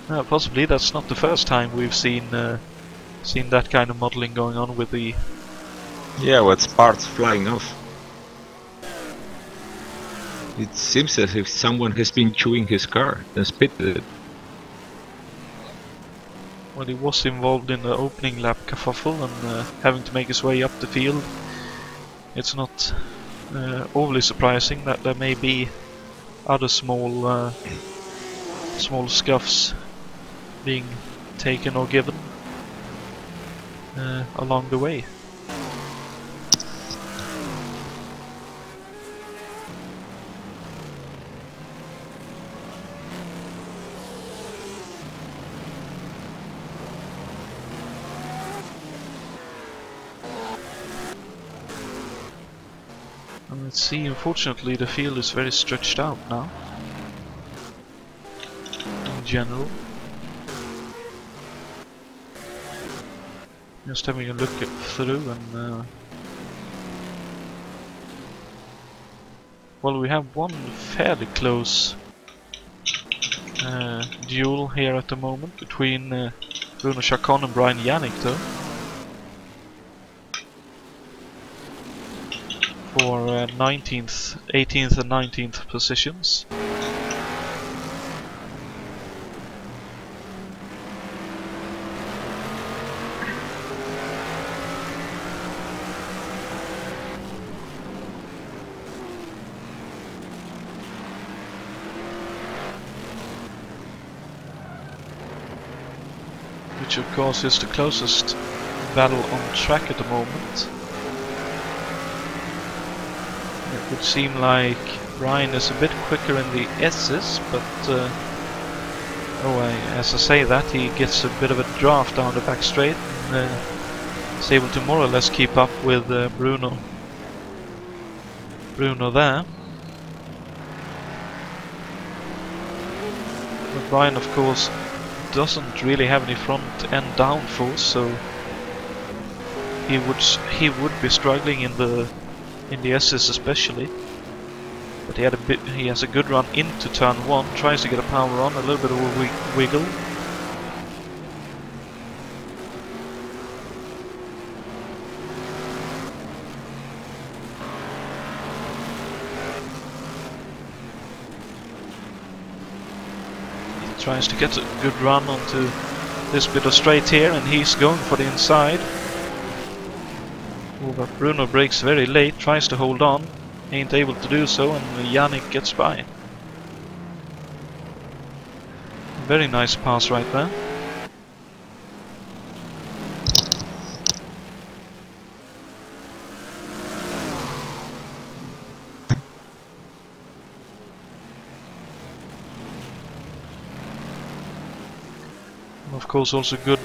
Speaker 1: Possibly that's not the first time we've seen that kind of modeling going on with the...
Speaker 2: Yeah, with parts flying off. It seems as if someone has been chewing his car and spit it.
Speaker 1: Well, he was involved in the opening lap kerfuffle and having to make his way up the field. It's not overly surprising that there may be other small scuffs being taken or given along the way. And let's see, unfortunately the field is very stretched out now, in general. Just having a look through and... well, we have one fairly close duel here at the moment between Bruno Chacon and Brian Yannick, though. For 19th, 18th and 19th positions. Which of course is the closest battle on track at the moment. It would seem like Brian is a bit quicker in the S's, but as I say that, he gets a bit of a draft down the back straight and is able to more or less keep up with Bruno there. But Brian, of course, doesn't really have any front end downforce, so he would be struggling in the S's especially. But he has a good run into turn 1, tries to get a power on, a little bit of a wiggle. He tries to get a good run onto this bit of straight here, and he's going for the inside. But Bruno brakes very late, tries to hold on, ain't able to do so, and Yannick gets by. Very nice pass right there. And of course also good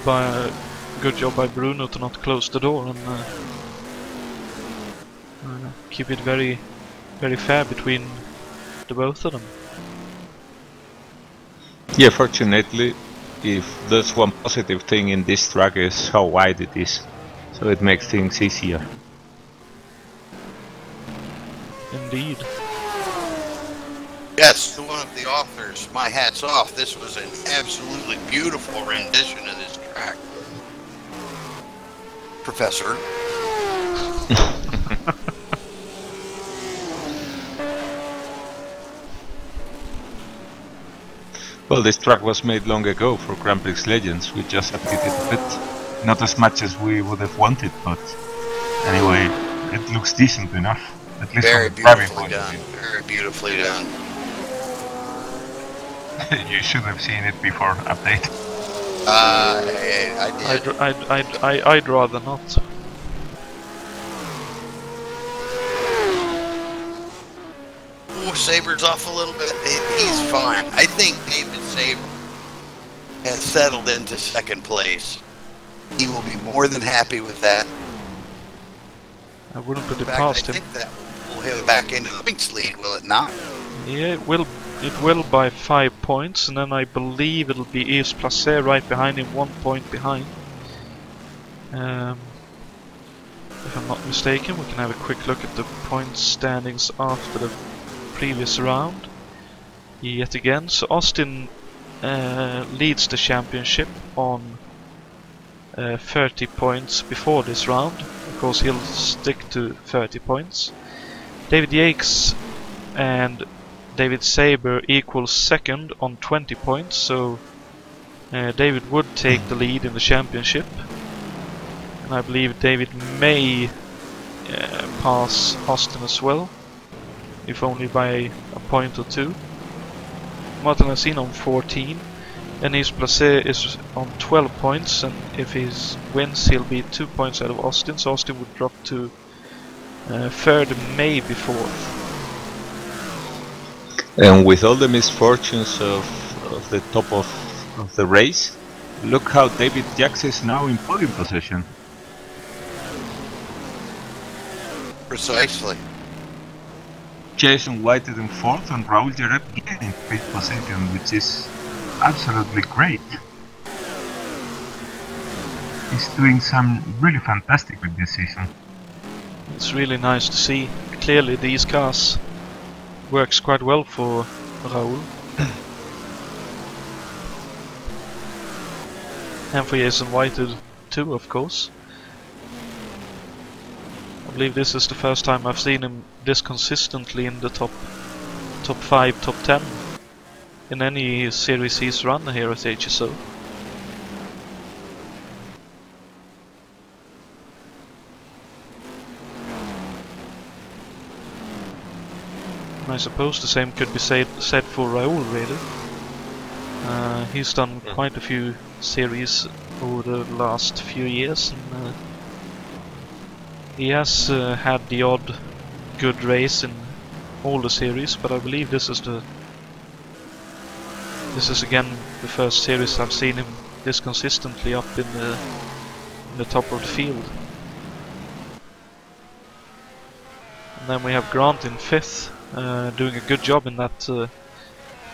Speaker 1: job by Bruno to not close the door and keep it very, very fair between after both of them.
Speaker 2: Yeah, fortunately, if there's one positive thing in this track is how wide it is, so it makes things easier.
Speaker 1: Indeed.
Speaker 7: Yes, to one of the authors, my hat's off. This was an absolutely beautiful rendition of this track. Professor.
Speaker 2: Well, this track was made long ago for Grand Prix Legends. We just updated it a bit. Not as much as we would have wanted, but anyway, it looks decent enough. At least
Speaker 7: Very
Speaker 2: from the driving
Speaker 7: beautifully
Speaker 2: point of
Speaker 7: done.
Speaker 2: view.
Speaker 7: Very beautifully done.
Speaker 5: You should have seen it before update.
Speaker 7: I did.
Speaker 1: I'd rather not.
Speaker 7: Ooh, Saber's off a little bit. He's fine. I think David Saber has settled into second place. He will be more than happy with that.
Speaker 1: I wouldn't put
Speaker 7: In
Speaker 1: it
Speaker 7: fact,
Speaker 1: past
Speaker 7: I
Speaker 1: him.
Speaker 7: think that will pull him back into the points lead, will it not?
Speaker 1: Yeah, it will. It will by 5 points, and then I believe it'll be Yves Placé right behind him, 1 point behind. If I'm not mistaken, we can have a quick look at the point standings after the previous round. Yet again, so Austin leads the championship on 30 points before this round. Of course, he'll stick to 30 points. David Yates and David Saber equals second on 20 points, so David would take the lead in the championship. And I believe David may pass Austin as well, if only by a point or two. Martin Hassin on 14, and Yves Placé is on 12 points, and if he wins he'll be 2 points out of Austin, so Austin would drop to third, maybe fourth.
Speaker 2: And with all the misfortunes of the top of the race, look how David Yates is now in podium position.
Speaker 7: Precisely.
Speaker 5: Jason Whited in fourth and Raul Jareb again in fifth position, which is absolutely great. He's doing some really fantastic with this season.
Speaker 1: It's really nice to see. Clearly these cars works quite well for Raul. And for Jason Whited too, of course. I believe this is the first time I've seen him this consistently in the top 5, top 10 in any series he's run here at HSO. I suppose the same could be said for Raul, really. He's done quite a few series over the last few years, and he has had the odd good race in all the series, but I believe this is again the first series I've seen him this consistently up in the top of the field. And then we have Grant in 5th, doing a good job in that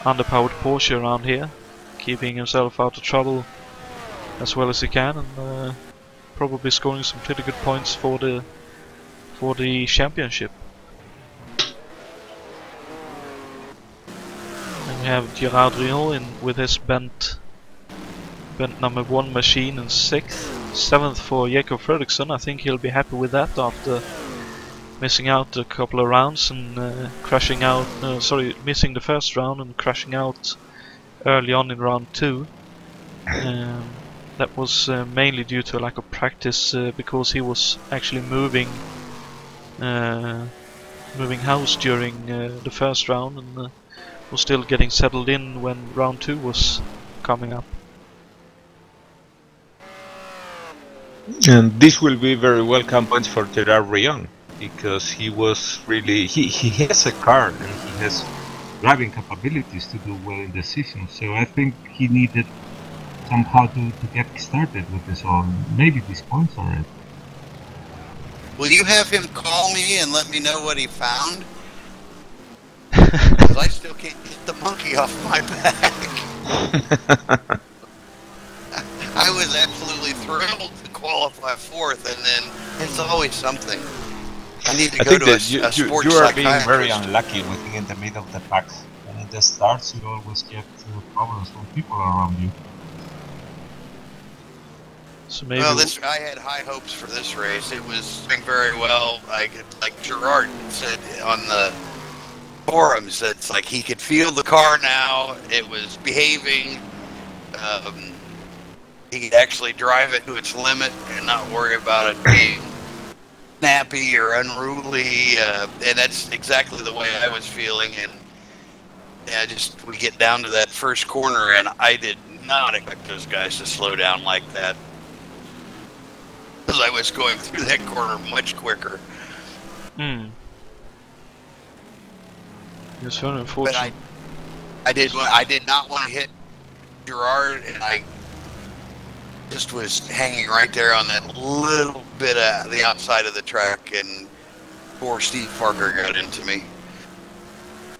Speaker 1: underpowered Porsche around here, keeping himself out of trouble as well as he can, and probably scoring some pretty good points for the championship. And we have Gerard Rion in with his bent number 1 machine in 6th. 7th for Jakob Fredriksson. I think he'll be happy with that after missing out a couple of rounds and crashing out, missing the first round and crashing out early on in round 2. That was mainly due to a lack of practice, because he was actually moving house during the first round, and was still getting settled in when round 2 was coming up.
Speaker 2: And this will be very welcome points for Gerard Rion, because he was really he has a car and he has driving capabilities to do well in the season, so I think he needed somehow to get started with this, or maybe these points are it.
Speaker 7: Will you have him call me and let me know what he found? Because I still can't get the monkey off my back. I was absolutely thrilled to qualify 4th, and then it's always something. I need to go to a sports
Speaker 5: you are being very
Speaker 7: psychiatrist.
Speaker 5: unlucky with being in the middle of the pack. And in the starts, you always get problems from people around you.
Speaker 1: So maybe
Speaker 7: Well, I had high hopes for this race. It was doing very well. Like Gerard said on the forums, it's like he could feel the car now. It was behaving. He could actually drive it to its limit and not worry about it being snappy or unruly. And that's exactly the way I was feeling. And yeah, we get down to that first corner, and I did not expect those guys to slow down like that. Because I was going through that corner much quicker.
Speaker 1: It's very unfortunate.
Speaker 7: But I did not want to hit Gerard, and I just was hanging right there on that little bit of the outside of the track, and poor Steve Parker got into me.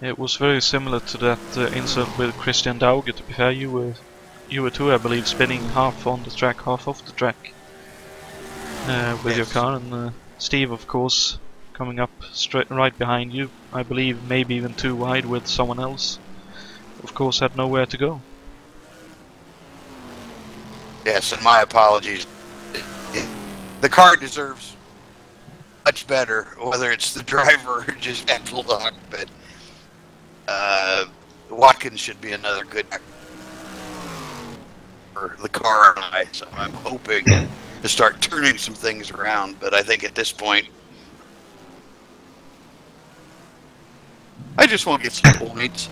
Speaker 1: It was very similar to that incident with Christian Dauge. To be fair, you were too, I believe, spinning half on the track, half off the track with your car, and Steve, of course, coming up right behind you. I believe maybe even too wide with someone else. Of course, had nowhere to go.
Speaker 7: Yes, and my apologies. The car deserves much better, whether it's the driver or just Axel Dog, but Watkins should be another good for the car and I, so I'm hoping to start turning some things around, but I think at this point I just want to get some points.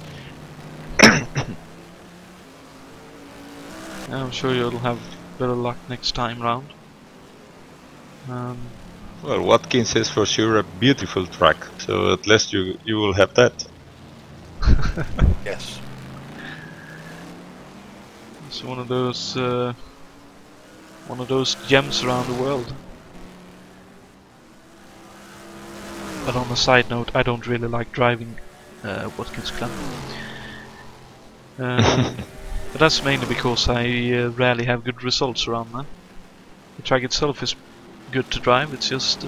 Speaker 1: I'm sure you'll have better luck next time round.
Speaker 2: Well, Watkins is for sure a beautiful track, so at least you will have that.
Speaker 7: Yes.
Speaker 1: It's one of those gems around the world. But on a side note, I don't really like driving Watkins Glen. But that's mainly because I rarely have good results around there. The track itself is good to drive, it's just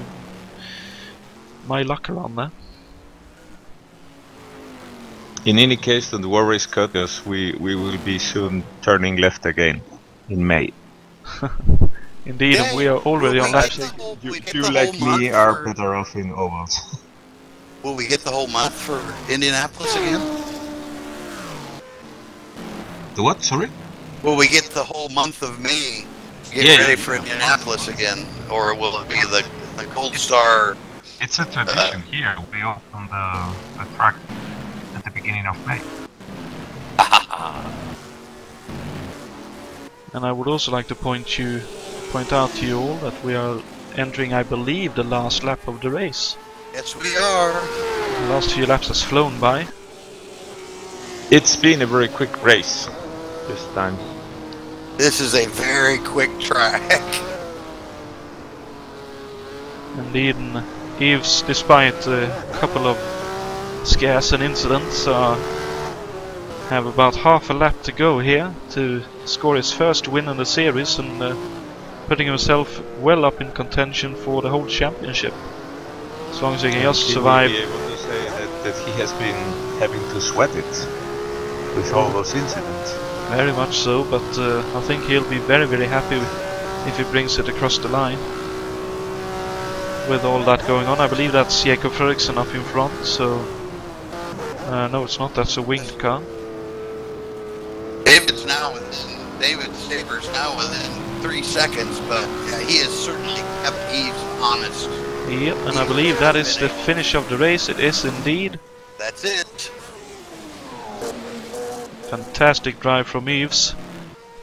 Speaker 1: my luck around there.
Speaker 2: In any case, don't worry, Scott, because we will be soon turning left again in May.
Speaker 1: Indeed,
Speaker 7: Yeah,
Speaker 1: and we are already on that.
Speaker 2: You like me are better off in ovals.
Speaker 7: Will we get the whole month for Indianapolis again?
Speaker 2: The what? Sorry?
Speaker 7: Will we get the whole month of May to get ready for Indianapolis again? Or will it be the Gold Star?
Speaker 5: It's a tradition here. We open the track at the beginning of May.
Speaker 1: And I would also like to point out to you all that we are entering, I believe, the last lap of the race.
Speaker 7: Yes, we are.
Speaker 1: The last few laps has flown by.
Speaker 2: It's been a very quick race this time.
Speaker 7: This is a very quick track.
Speaker 1: Indeed, and Eves, despite a couple of scares and incidents, have about half a lap to go here to score his first win in the series and putting himself well up in contention for the whole championship. As long as he can just survive.
Speaker 2: He will be able to say that he has been having to sweat it with all those incidents.
Speaker 1: Very much so, but I think he'll be very, very happy if he brings it across the line. With all that going on, I believe that's Jakob Fredriksson up in front, so... no, it's not, that's a winged car.
Speaker 7: David Saber's now within 3 seconds, but he has certainly kept Eves honest.
Speaker 1: Yep, and I believe that is the finish of the race. It is indeed.
Speaker 7: That's it.
Speaker 1: Fantastic drive from Eves.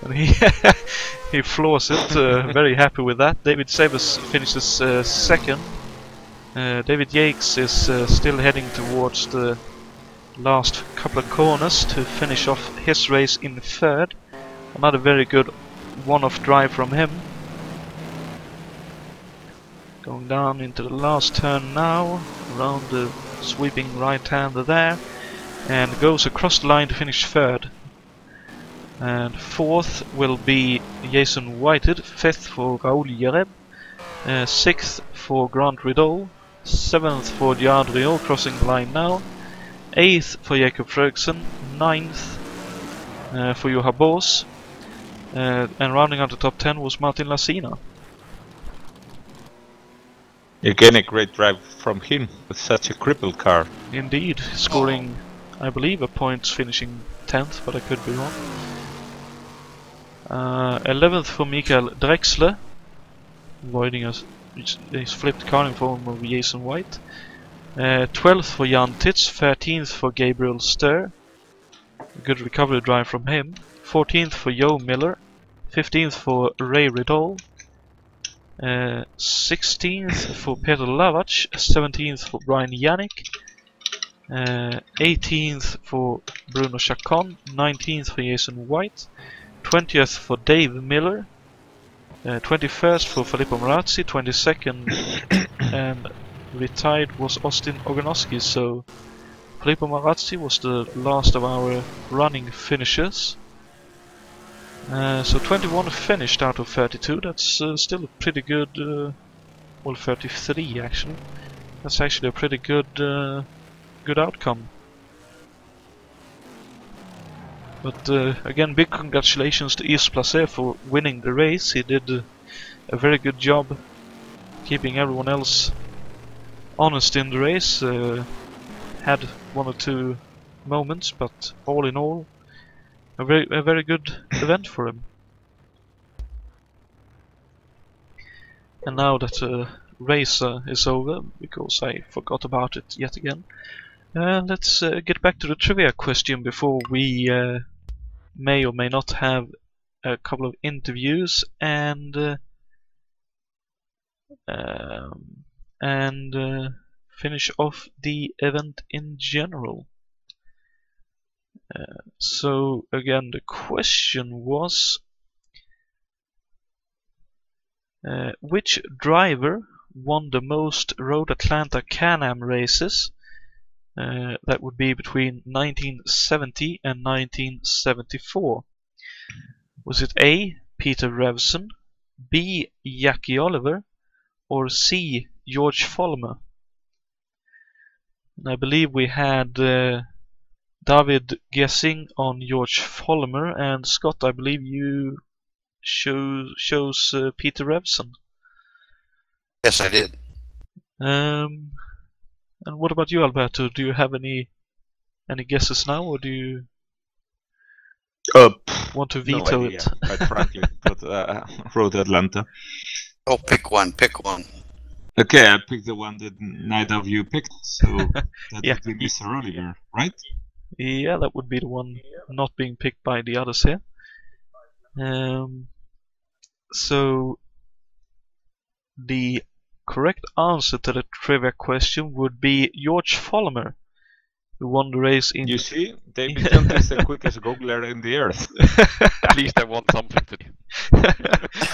Speaker 1: And he floors it, very happy with that. David Sabers finishes second. David Yates is still heading towards the last couple of corners to finish off his race in third. Another very good one-off drive from him. Going down into the last turn now, around the sweeping right-hander there. and goes across the line to finish third. And fourth will be Jason Whitehead, fifth for Raoul Yereb, sixth for Grant Rideau, seventh for Gerard Rio crossing the line now, eighth for Jakob Fröksen, ninth for Johan Bos, and rounding out the top 10 was Martin Lasina.
Speaker 2: Again, a great drive from him with such a crippled car.
Speaker 1: Indeed, scoring, I believe, a point, finishing 10th, but I could be wrong. 11th for Mikael Drexler, avoiding his flipped car in form of Jason White. 12th for Jan Titz, 13th for Gabriel Sturr, a good recovery drive from him. 14th for Joe Miller, 15th for Ray Riddle, 16th for Peter Lavac, 17th for Brian Yannick, 18th for Bruno Chacon, 19th for Jason White, 20th for Dave Miller, 21st for Filippo Marazzi, 22nd and retired was Austin Ogonowski, so Filippo Marazzi was the last of our running finishers. So 21 finished out of 32, that's still a pretty good, well 33 actually, that's actually a pretty good good outcome. But again, big congratulations to Yves Placé for winning the race. He did a very good job keeping everyone else honest in the race. Had one or two moments, but all in all, a very good event for him. And now that the race is over, because I forgot about it yet again, let's get back to the trivia question before we may or may not have a couple of interviews and finish off the event in general. So again, the question was, which driver won the most Road Atlanta Can-Am races? That would be between 1970 and 1974. Was it A. Peter Revson, B. Jackie Oliver, or C. George Follmer? And I believe we had David guessing on George Follmer, and Scott, I believe you chose Peter Revson.
Speaker 7: Yes, I did.
Speaker 1: And what about you, Alberto? Do you have any guesses now, or do you want to veto
Speaker 2: no idea,
Speaker 1: it?
Speaker 2: quite frankly, but Road Atlanta.
Speaker 7: Oh, pick one.
Speaker 2: Okay, I picked the one that neither of you picked, so that
Speaker 1: Yeah.
Speaker 2: would be Mr. Oliver, right?
Speaker 1: Yeah, that would be the one not being picked by the others here. So the correct answer to the trivia question would be George Follmer, who won the race in...
Speaker 2: You see, David Hunt is the quickest googler in the earth.
Speaker 9: At least I want something to do.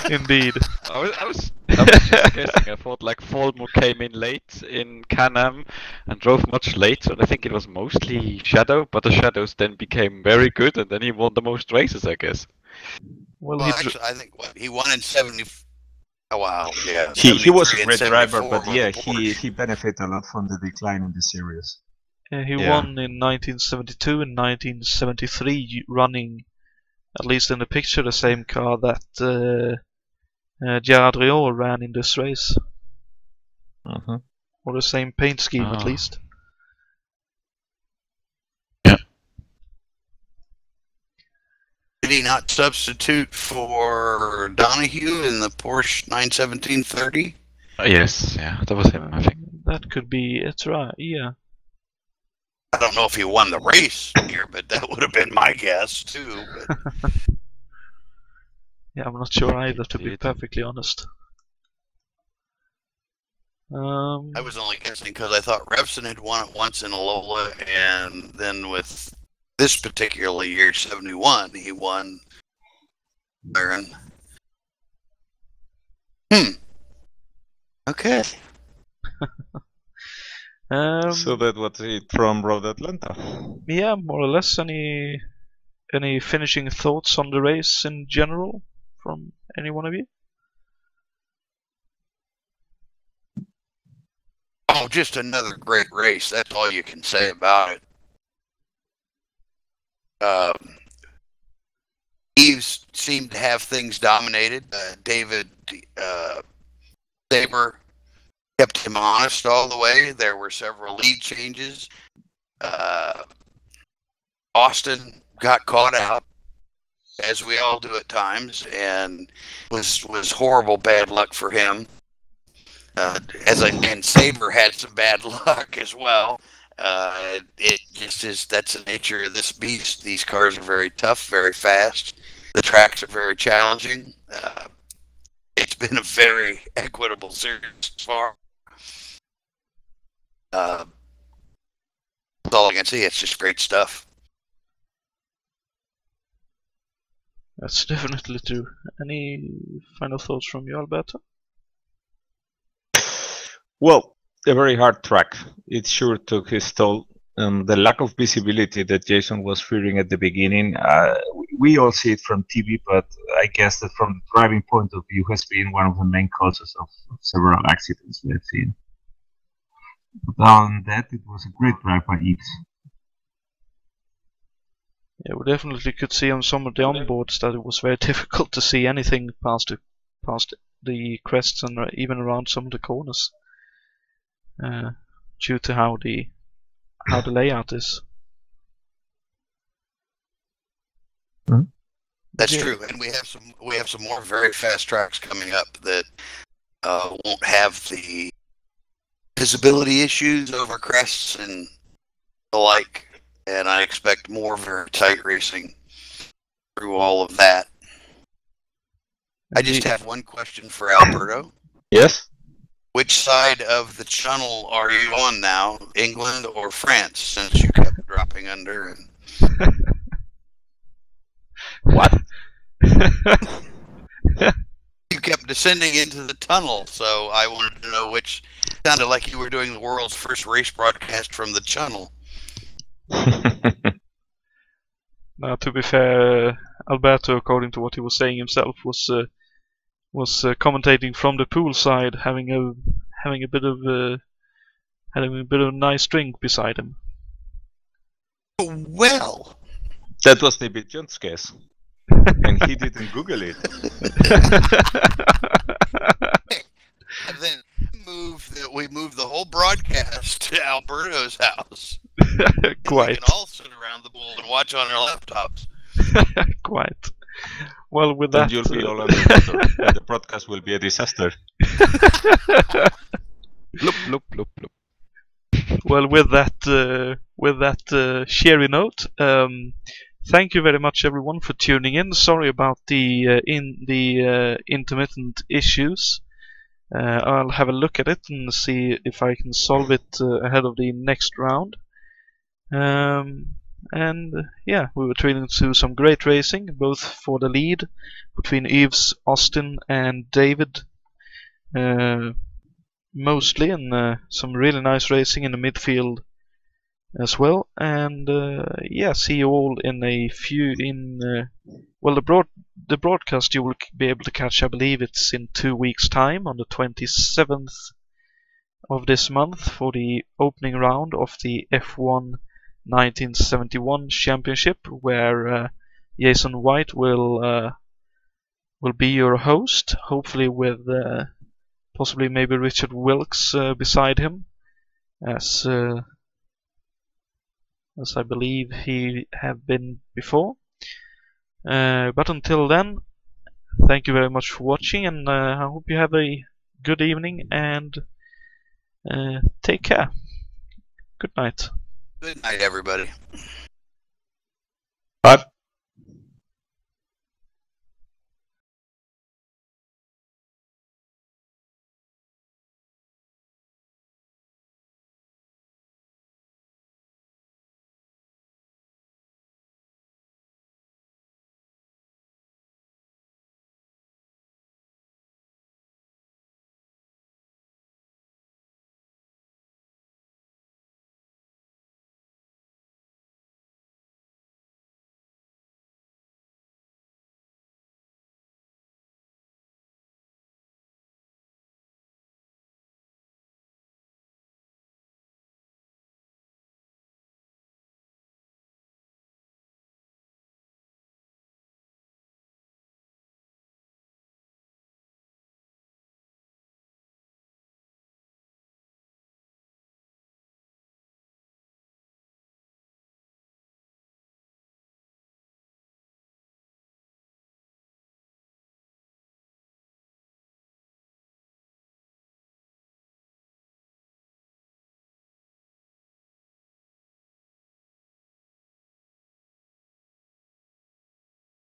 Speaker 1: Indeed.
Speaker 9: I was just guessing. I thought like Follmer came in late in Can-Am and drove much later, and I think it was mostly Shadow, but the Shadows then became very good, and then he won the most races, I guess.
Speaker 1: Well,
Speaker 7: Well, actually, I think he won in 70. Oh, wow, yeah.
Speaker 2: He was a
Speaker 7: 73 and
Speaker 2: great driver,
Speaker 7: 74
Speaker 2: but
Speaker 7: with
Speaker 2: yeah,
Speaker 7: the Porsche.
Speaker 2: he benefited a lot from the decline in the series.
Speaker 1: he
Speaker 2: Yeah.
Speaker 1: won in 1972 and 1973, running, at least in the picture, the same car that Gerard Riot ran in this race. Or the same paint scheme, at least.
Speaker 7: Did he not substitute for Donahue in the Porsche 917-30?
Speaker 9: Yes, yeah, that was him, I think.
Speaker 1: That could be it, right? Yeah.
Speaker 7: I don't know if he won the race here, but that would have been my guess too. But
Speaker 1: Yeah, I'm not sure either, to be perfectly honest.
Speaker 7: I was only guessing because I thought Revson had won it once in a Lola, and then with this particular year, 71, he won Baron. Okay.
Speaker 2: So that was it from Road Atlanta.
Speaker 1: Yeah, more or less. Any finishing thoughts on the race in general from any one of you?
Speaker 7: Oh, just another great race. That's all you can say about it. Eves seemed to have things dominated. David Saber kept him honest all the way. There were several lead changes. Austin got caught out, as we all do at times, and was horrible bad luck for him. And Saber had some bad luck as well. It just is, that's the nature of this beast. These cars are very tough, very fast. The tracks are very challenging. It's been a very equitable series so far. That's all I can see. It's just great stuff.
Speaker 1: That's definitely true. Any final thoughts from you, Alberto?
Speaker 2: Well, a very hard track. It sure took his toll. The lack of visibility that Jason was fearing at the beginning, we all see it from TV, but I guess that from the driving point of view has been one of the main causes of several accidents we have seen. But on that, it was a great drive by Eves.
Speaker 1: Yeah, we definitely could see on some of the onboards that it was very difficult to see anything past the crests and even around some of the corners, due to how the layout is.
Speaker 7: That's true, and we have some more very fast tracks coming up that won't have the visibility issues over crests and the like. And I expect more very tight racing through all of that. I just have one question for Alberto.
Speaker 2: Yes?
Speaker 7: Which side of the channel are you on now, England or France, since you kept dropping under?
Speaker 1: What?
Speaker 7: You kept descending into the tunnel, so I wanted to know which. Sounded like you were doing the world's first race broadcast from the channel.
Speaker 1: Now, to be fair, Alberto, according to what he was saying himself, was commentating from the pool side, having a bit of a nice drink beside him.
Speaker 7: Well,
Speaker 2: that was David Jones' guess, and he didn't Google it.
Speaker 7: And then we moved the whole broadcast to Alberto's house.
Speaker 1: Quite.
Speaker 7: We can all sit around the pool and watch on our laptops.
Speaker 1: Quite. Well, with
Speaker 2: then
Speaker 1: that,
Speaker 2: you'll be all underwater, and the broadcast will be a disaster.
Speaker 4: Bloop, bloop, bloop, bloop.
Speaker 1: Well, with that cheery note, thank you very much, everyone, for tuning in. Sorry about the intermittent issues. I'll have a look at it and see if I can solve it ahead of the next round. And yeah, we were treating to some great racing, both for the lead between Yves, Austin, and David, mostly, and some really nice racing in the midfield as well. And yeah, see you all in a few well, the broadcast you will be able to catch, I believe it's in 2 weeks' time, on the 27th of this month, for the opening round of the F1 1971 Championship, where Jason White will be your host, hopefully with possibly maybe Richard Wilkes beside him, as I believe he have been before. But until then, thank you very much for watching, and I hope you have a good evening, and take care. Good night.
Speaker 7: Good night, everybody.
Speaker 2: Bye.